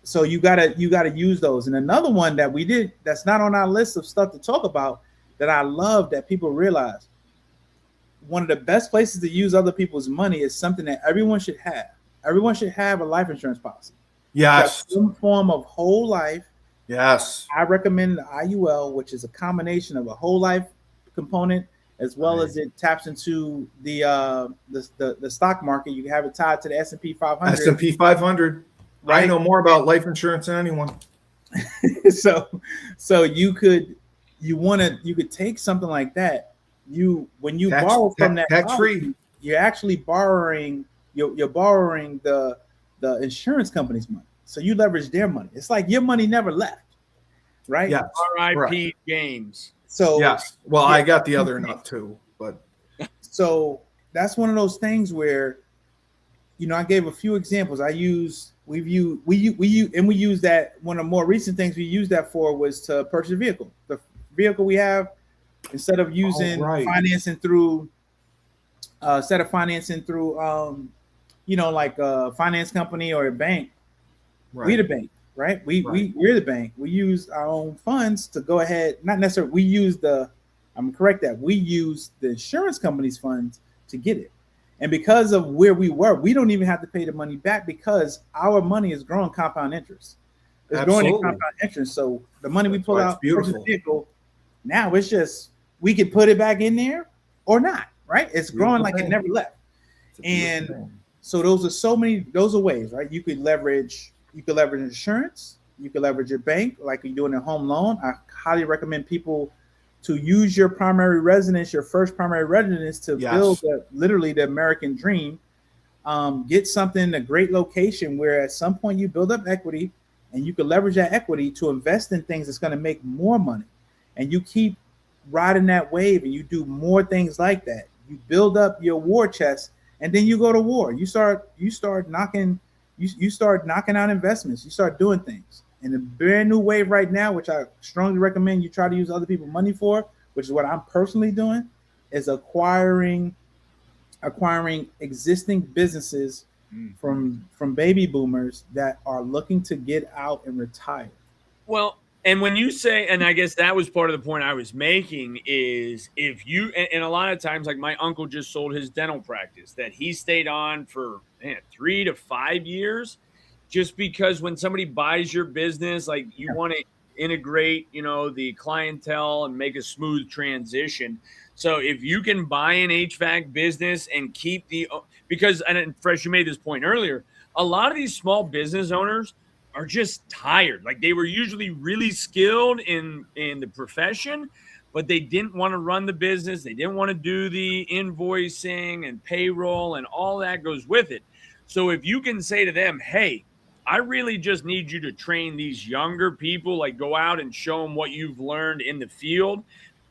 So you gotta use those. And another one that we did, that's not on our list of stuff to talk about, that I love that people realize, one of the best places to use other people's money is something that everyone should have. Everyone should have a life insurance policy. Yes. Some form of whole life. Yes. I recommend the IUL, which is a combination of a whole life component, as well as it taps into the stock market. You can have it tied to the S&P 500. S&P 500. Right? I know more about life insurance than anyone. So you could take something like that. When you borrow from that tax free, you're actually borrowing. You're borrowing the insurance company's money. So you leverage their money. It's like your money never left, right? Yeah. RIP Games. So yes. Well, I got the other nut too, but so that's one of those things where, I gave a few examples. We use that. One of the more recent things we used that for was to purchase a vehicle. The vehicle we have, instead of using financing through, like a finance company or a bank, we're the bank, right? We're the bank. We use our own funds to go ahead. Not necessarily. We use the insurance company's funds to get it. And because of where we were, we don't even have to pay the money back, because our money is growing compound interest. It's growing in compound interest. So the money we pull out from the vehicle, now it's just we can put it back in there or not, right? It's growing like it never left. And so those are ways, right? You could leverage insurance, you could leverage your bank like you're doing a home loan. I highly recommend people to use your primary residence, your first primary residence, to build literally the American dream. Get something in a great location where at some point you build up equity and you can leverage that equity to invest in things that's going to make more money. And you keep riding that wave and you do more things like that. You build up your war chest and then you go to war. You start knocking out investments. You start doing things. And the brand new wave right now, which I strongly recommend you try to use other people's money for, which is what I'm personally doing, is acquiring existing businesses from baby boomers that are looking to get out and retire. Well, and when you say, and I guess that was part of the point I was making, is if you, and a lot of times, like my uncle just sold his dental practice that he stayed on for 3 to 5 years, just because when somebody buys your business, like you want to integrate, the clientele and make a smooth transition. So if you can buy an HVAC business and keep because Fresh, you made this point earlier, a lot of these small business owners are just tired. Like they were usually really skilled in the profession, but they didn't want to run the business. They didn't want to do the invoicing and payroll and all that goes with it. So if you can say to them, hey, I really just need you to train these younger people, like go out and show them what you've learned in the field.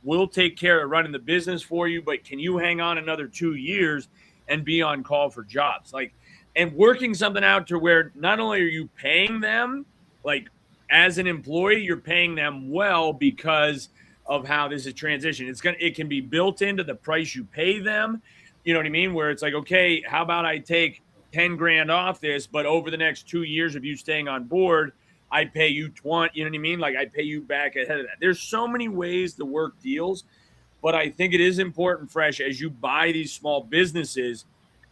We'll take care of running the business for you, but can you hang on another 2 years and be on call for jobs? And working something out to where not only are you paying them, like as an employee, you're paying them well because of how this is transition. It can be built into the price you pay them. You know what I mean? Where it's like, okay, how about I take 10 grand off this, but over the next 2 years of you staying on board, I pay you 20, you know what I mean? Like I pay you back ahead of that. There's so many ways to work deals, but I think it is important, Fresh, as you buy these small businesses,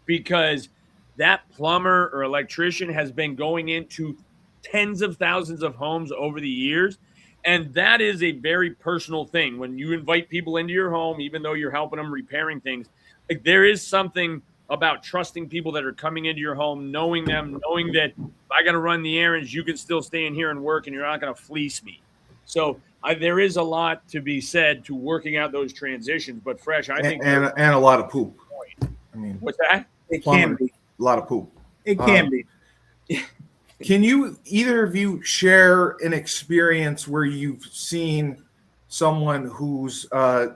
because that plumber or electrician has been going into tens of thousands of homes over the years. And that is a very personal thing. When you invite people into your home, even though you're helping them repairing things, like there is something about trusting people that are coming into your home, knowing them, knowing that if I got to run the errands, you can still stay in here and work and you're not going to fleece me. So there is a lot to be said to working out those transitions. But Fresh, I think. And a lot of poop. I mean, what's that? It can be. A lot of poop. It can be. Can you, either of you, share an experience where you've seen someone who's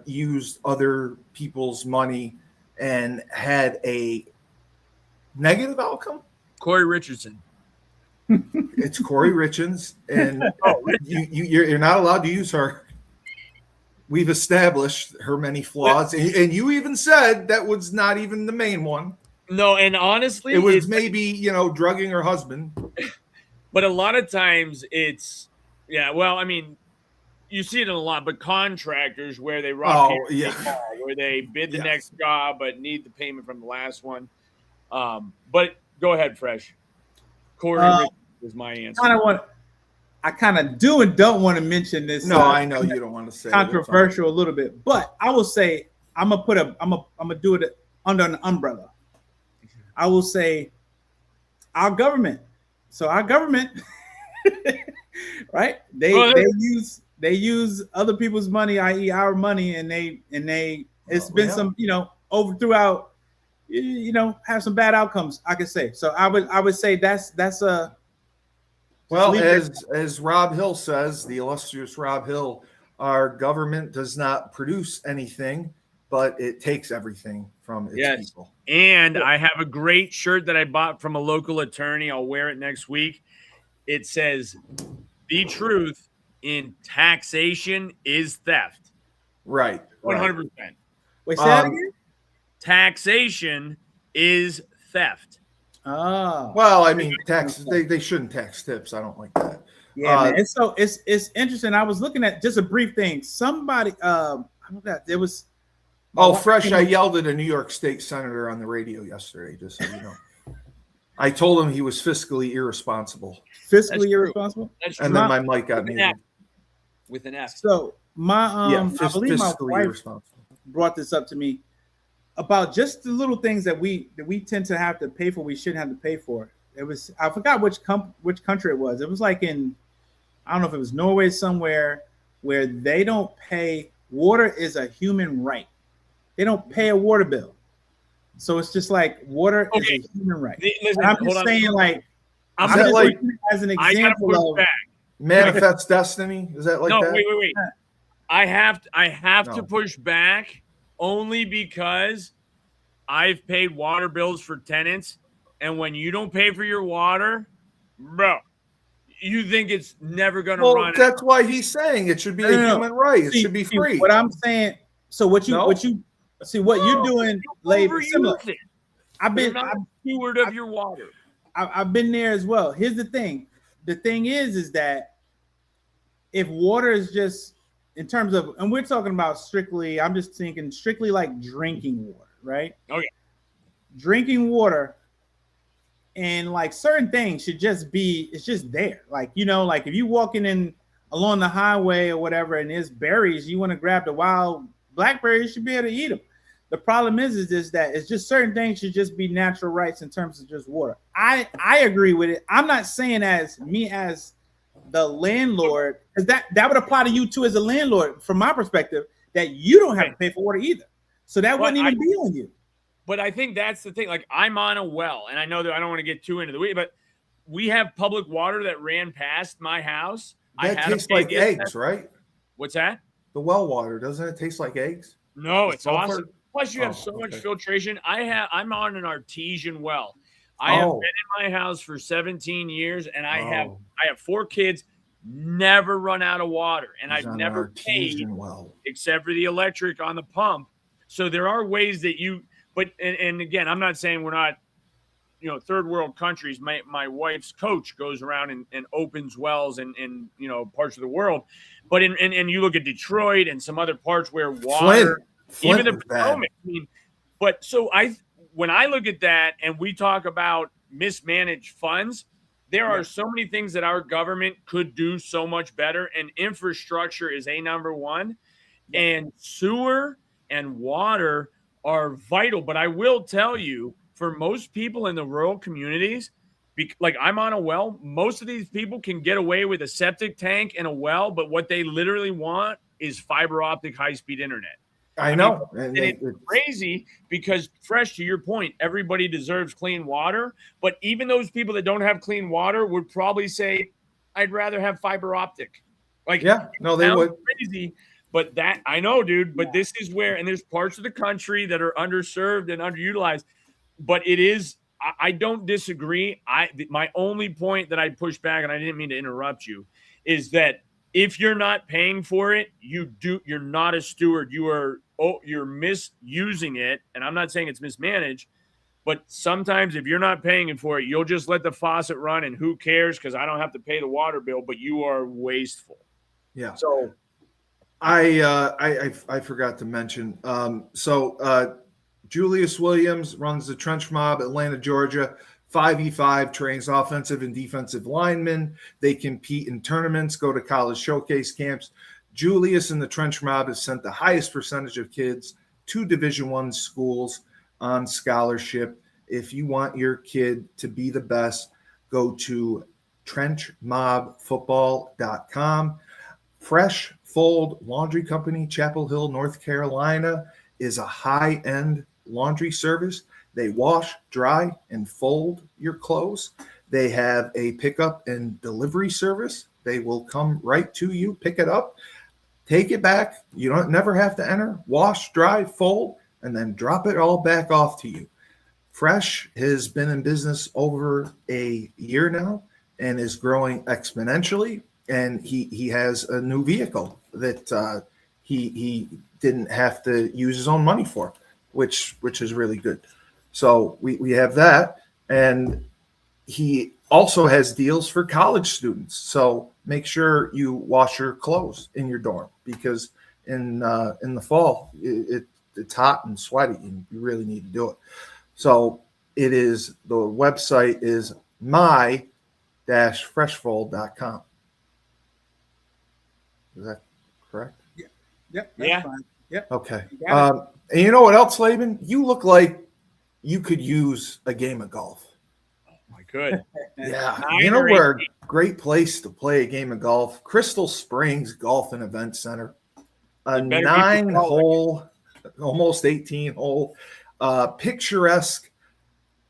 used other people's money and had a negative outcome? Corey Richardson. It's Corey Richards, and you're not allowed to use her. We've established her many flaws, and you even said that was not even the main one. No, and honestly, it was maybe drugging her husband. But a lot of times it's well, I mean, you see it in a lot, but contractors where they where they bid the next job but need the payment from the last one. But go ahead, Fresh. Corey is my answer. I kind of do and don't want to mention this. No, I know you don't want to say controversial a little bit, but I will say I'm gonna do it under an umbrella. I will say our government. So our government, right? They use other people's money, i.e., our money, and it's been some throughout have some bad outcomes, I could say. So I would say that's a well, as Rob Hill says, the illustrious Rob Hill, our government does not produce anything, but it takes everything from its people. And I have a great shirt that I bought from a local attorney. I'll wear it next week. It says, "The truth in taxation is theft." Right. 100%. Wait, say that again? Taxation is theft. Oh. Well, I mean, they shouldn't tax tips. I don't like that. Yeah, man. And so it's interesting. I was looking at just a brief thing. Somebody there was Fresh, I yelled at a New York State senator on the radio yesterday, just so you know. I told him he was fiscally irresponsible. Fiscally irresponsible. That's and true. then my mic got muted. With an F. So my I believe my fiscally wife irresponsible. brought this up to me about just the little things that we tend to have to pay for. We shouldn't have to pay for. It was, I forgot which country it was. It was like in, I don't know if it was Norway somewhere, where they don't pay. Water is a human right. They don't pay a water bill. So it's just like water is a human right. Listen, I'm just saying, like, I'm just like as an example of manifest destiny. Is that like no, that? Wait. I have to push back only because I've paid water bills for tenants, and when you don't pay for your water, bro, you think it's never going to run. That's why he's saying it should be a human right. It should be free. What I'm saying. So what you see, what you're doing, Laban, similar. You're not a steward of your water. I've been there as well. Here's the thing. The thing is that if water is just in terms of, and we're talking about strictly, I'm just thinking strictly like drinking water, right? Okay. Drinking water and like certain things should just be, it's just there. Like, you know, like if you walking in along the highway or whatever and there's berries, you want to grab the wild blackberries, you should be able to eat them. The problem is that it's just certain things should just be natural rights in terms of just water. I agree with it. I'm not saying as me as the landlord, because that would apply to you too as a landlord, from my perspective, that you don't have to pay for water either. So that wouldn't even be on you. But I think that's the thing. Like, I'm on a well, and I know that I don't want to get too into the weeds, but we have public water that ran past my house. That tastes like eggs, right? What's that? The well water, doesn't it taste like eggs? No, it's awesome. Plus, you have so much filtration. I'm on an artesian well. I have been in my house for 17 years, and I have 4 kids. Never run out of water, and I've never paid except for the electric on the pump. So there are ways that you. But and again, I'm not saying we're not, third world countries. My wife's coach goes around and opens wells in parts of the world. But and you look at Detroit and some other parts where water. Flint even the Potomac. I mean, but so when I look at that and we talk about mismanaged funds, there are so many things that our government could do so much better, and infrastructure is number one, and sewer and water are vital. But I will tell you, for most people in the rural communities, like I'm on a well, most of these people can get away with a septic tank and a well, but what they literally want is fiber optic high-speed internet. I know. And it's crazy because, Fresh, to your point, everybody deserves clean water. But even those people that don't have clean water would probably say, I'd rather have fiber optic. Like, they would. Crazy, but that I know, dude. But this is where, and there's parts of the country that are underserved and underutilized. But it is, I don't disagree. My only point that I push back, and I didn't mean to interrupt you, is that if you're not paying for it, you're not a steward. You're misusing it. And I'm not saying it's mismanaged, but sometimes if you're not paying for it, you'll just let the faucet run and who cares? Because I don't have to pay the water bill, but you are wasteful. Yeah. So I forgot to mention. Julius Williams runs the Trench Mob, Atlanta, Georgia. 5v5 trains offensive and defensive linemen. They compete in tournaments, go to college showcase camps. Julius and the Trench Mob has sent the highest percentage of kids to Division I schools on scholarship. If you want your kid to be the best, go to trenchmobfootball.com. FreshFold Laundry Company, Chapel Hill, North Carolina, is a high-end laundry service. They wash, dry, and fold your clothes. They have a pickup and delivery service. They will come right to you, pick it up, take it back. You don't never have to enter, wash, dry, fold, and then drop it all back off to you. Fresh has been in business over a year now and is growing exponentially. And he has a new vehicle that he didn't have to use his own money for, which is really good. So we have that, and he also has deals for college students. So make sure you wash your clothes in your dorm, because in the fall it's hot and sweaty, and you really need to do it. So the website is my-freshfold.com. Is that correct? Yep. Yeah. Fine. Yep. Okay. You got it. And you know what else, Laban? You look like you could use a game of golf. I could. Yeah. 9 You know or where 18. a great place to play a game of golf? Crystal Springs Golf and Event Center. A It better be 9-hole, almost 18-hole, picturesque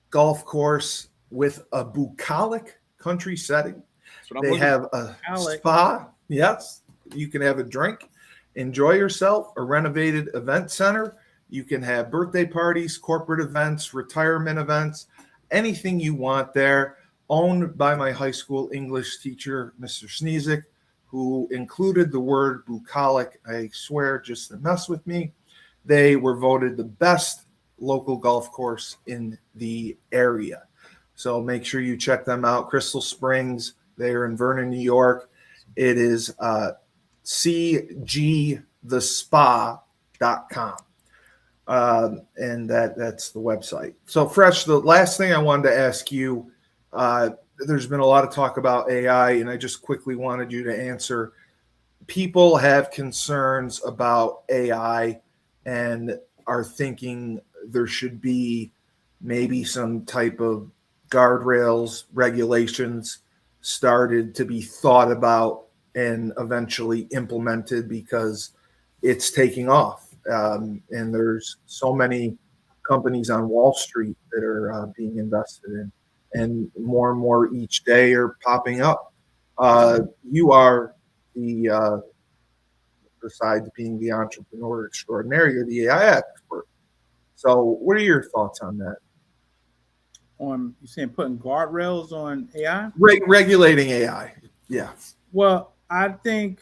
golf course with a bucolic country setting. That's what I'm They looking have a Bucolic. spa. Yes. You can have a drink, enjoy yourself, a renovated event center. You can have birthday parties, corporate events, retirement events, anything you want there. Owned by my high school English teacher, Mr. Sneezik, who included the word bucolic, I swear, just to mess with me. They were voted the best local golf course in the area. So make sure you check them out. Crystal Springs, they are in Vernon, New York. It is cgthespa.com. And that's the website. So Fresh, the last thing I wanted to ask you, there's been a lot of talk about AI, and I just quickly wanted you to answer. People have concerns about AI and are thinking there should be maybe some type of guardrails, regulations started to be thought about and eventually implemented because it's taking off. And there's so many companies on Wall Street that are being invested in, and more each day are popping up. You are besides being the entrepreneur extraordinaire, you're the AI expert. So what are your thoughts on that? On you saying putting guardrails on AI? Regulating AI. Yeah. Well, I think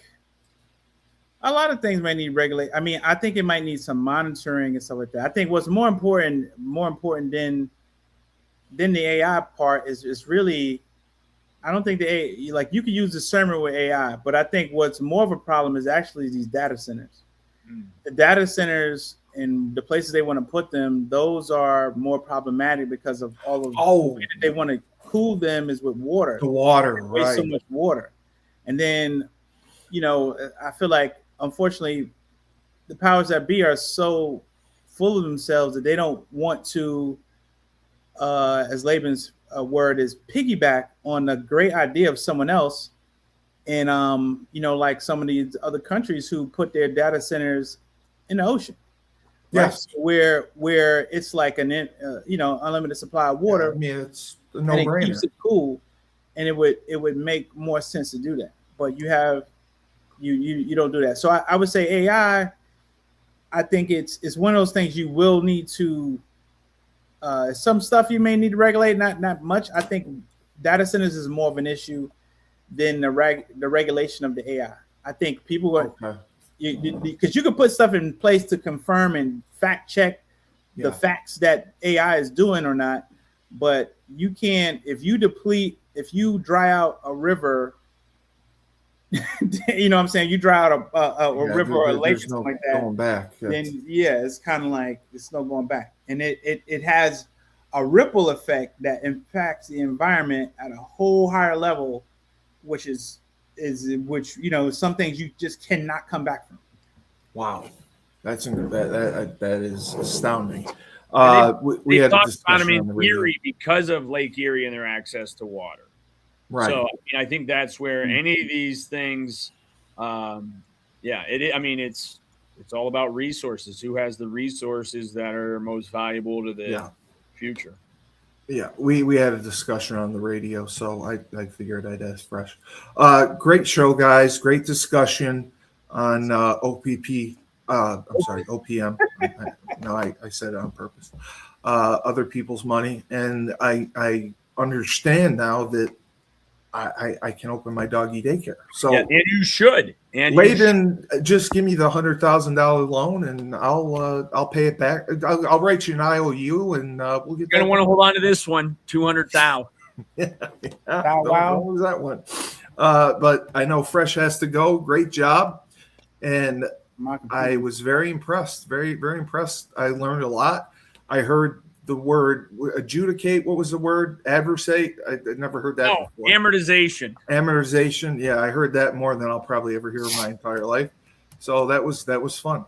a lot of things might need regulate. I mean, I think it might need some monitoring and stuff like that. I think what's more important than the AI part is really, I don't think the AI, like you can use discernment with AI, but I think what's more of a problem is actually these data centers. The data centers and the places they want to put them, those are more problematic because of all of the way that they want to cool them is with water. The water, they waste so much water. And then, I feel like, unfortunately, the powers that be are so full of themselves that they don't want to, as Laban's word is, piggyback on a great idea of someone else. And, like some of these other countries who put their data centers in the ocean. Yes. Right? Where it's like an, unlimited supply of water. Yeah, I mean, it's a no-brainer. And it keeps it cool. And it would make more sense to do that. But you don't do that. So I would say AI, I think it's one of those things you will need to, some stuff you may need to regulate, not much. I think data centers is more of an issue than the regulation of the AI. I think people are, because you can put stuff in place to confirm and fact check the facts that AI is doing or not, but you can't, if you dry out a river, you know what I'm saying? You dry out a river or a lake or something like that. Going back. Then it's kind of like it's no going back, and it has a ripple effect that impacts the environment at a whole higher level, which some things you just cannot come back from. Wow, that is astounding. We had talked about them in Erie because of Lake Erie and their access to water. Right. So I think that's where any of these things, it's all about resources. Who has the resources that are most valuable to the future? Yeah, we had a discussion on the radio, so I figured I'd ask Fresh. Great show, guys. Great discussion on OPP. I'm sorry, OPM. I said it on purpose. Other people's money, and I understand now that I can open my doggy daycare. So and you should. And Laban, just give me the $100,000 loan, and I'll pay it back. I'll write you an IOU, and we'll get. You're gonna want to hold on to this one, 200,000. Wow. What was that one? But I know Fresh has to go. Great job, and I was very impressed. Very, very impressed. I learned a lot. I heard the word adjudicate. What was the word? Adversate. I never heard that before. Amortization. Amortization. Yeah, I heard that more than I'll probably ever hear in my entire life. So that was fun.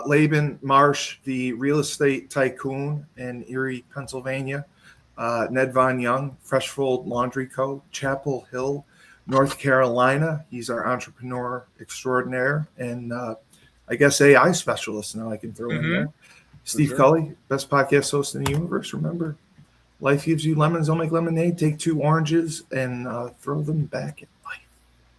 Laban Marsh, the real estate tycoon in Erie, Pennsylvania. Nedvonne Young, FreshFold Laundry Co, Chapel Hill, North Carolina. He's our entrepreneur extraordinaire, and I guess AI specialist now I can throw in there. Steve Cully, best podcast host in the universe. Remember, life gives you lemons, don't make lemonade. Take 2 oranges and throw them back at life.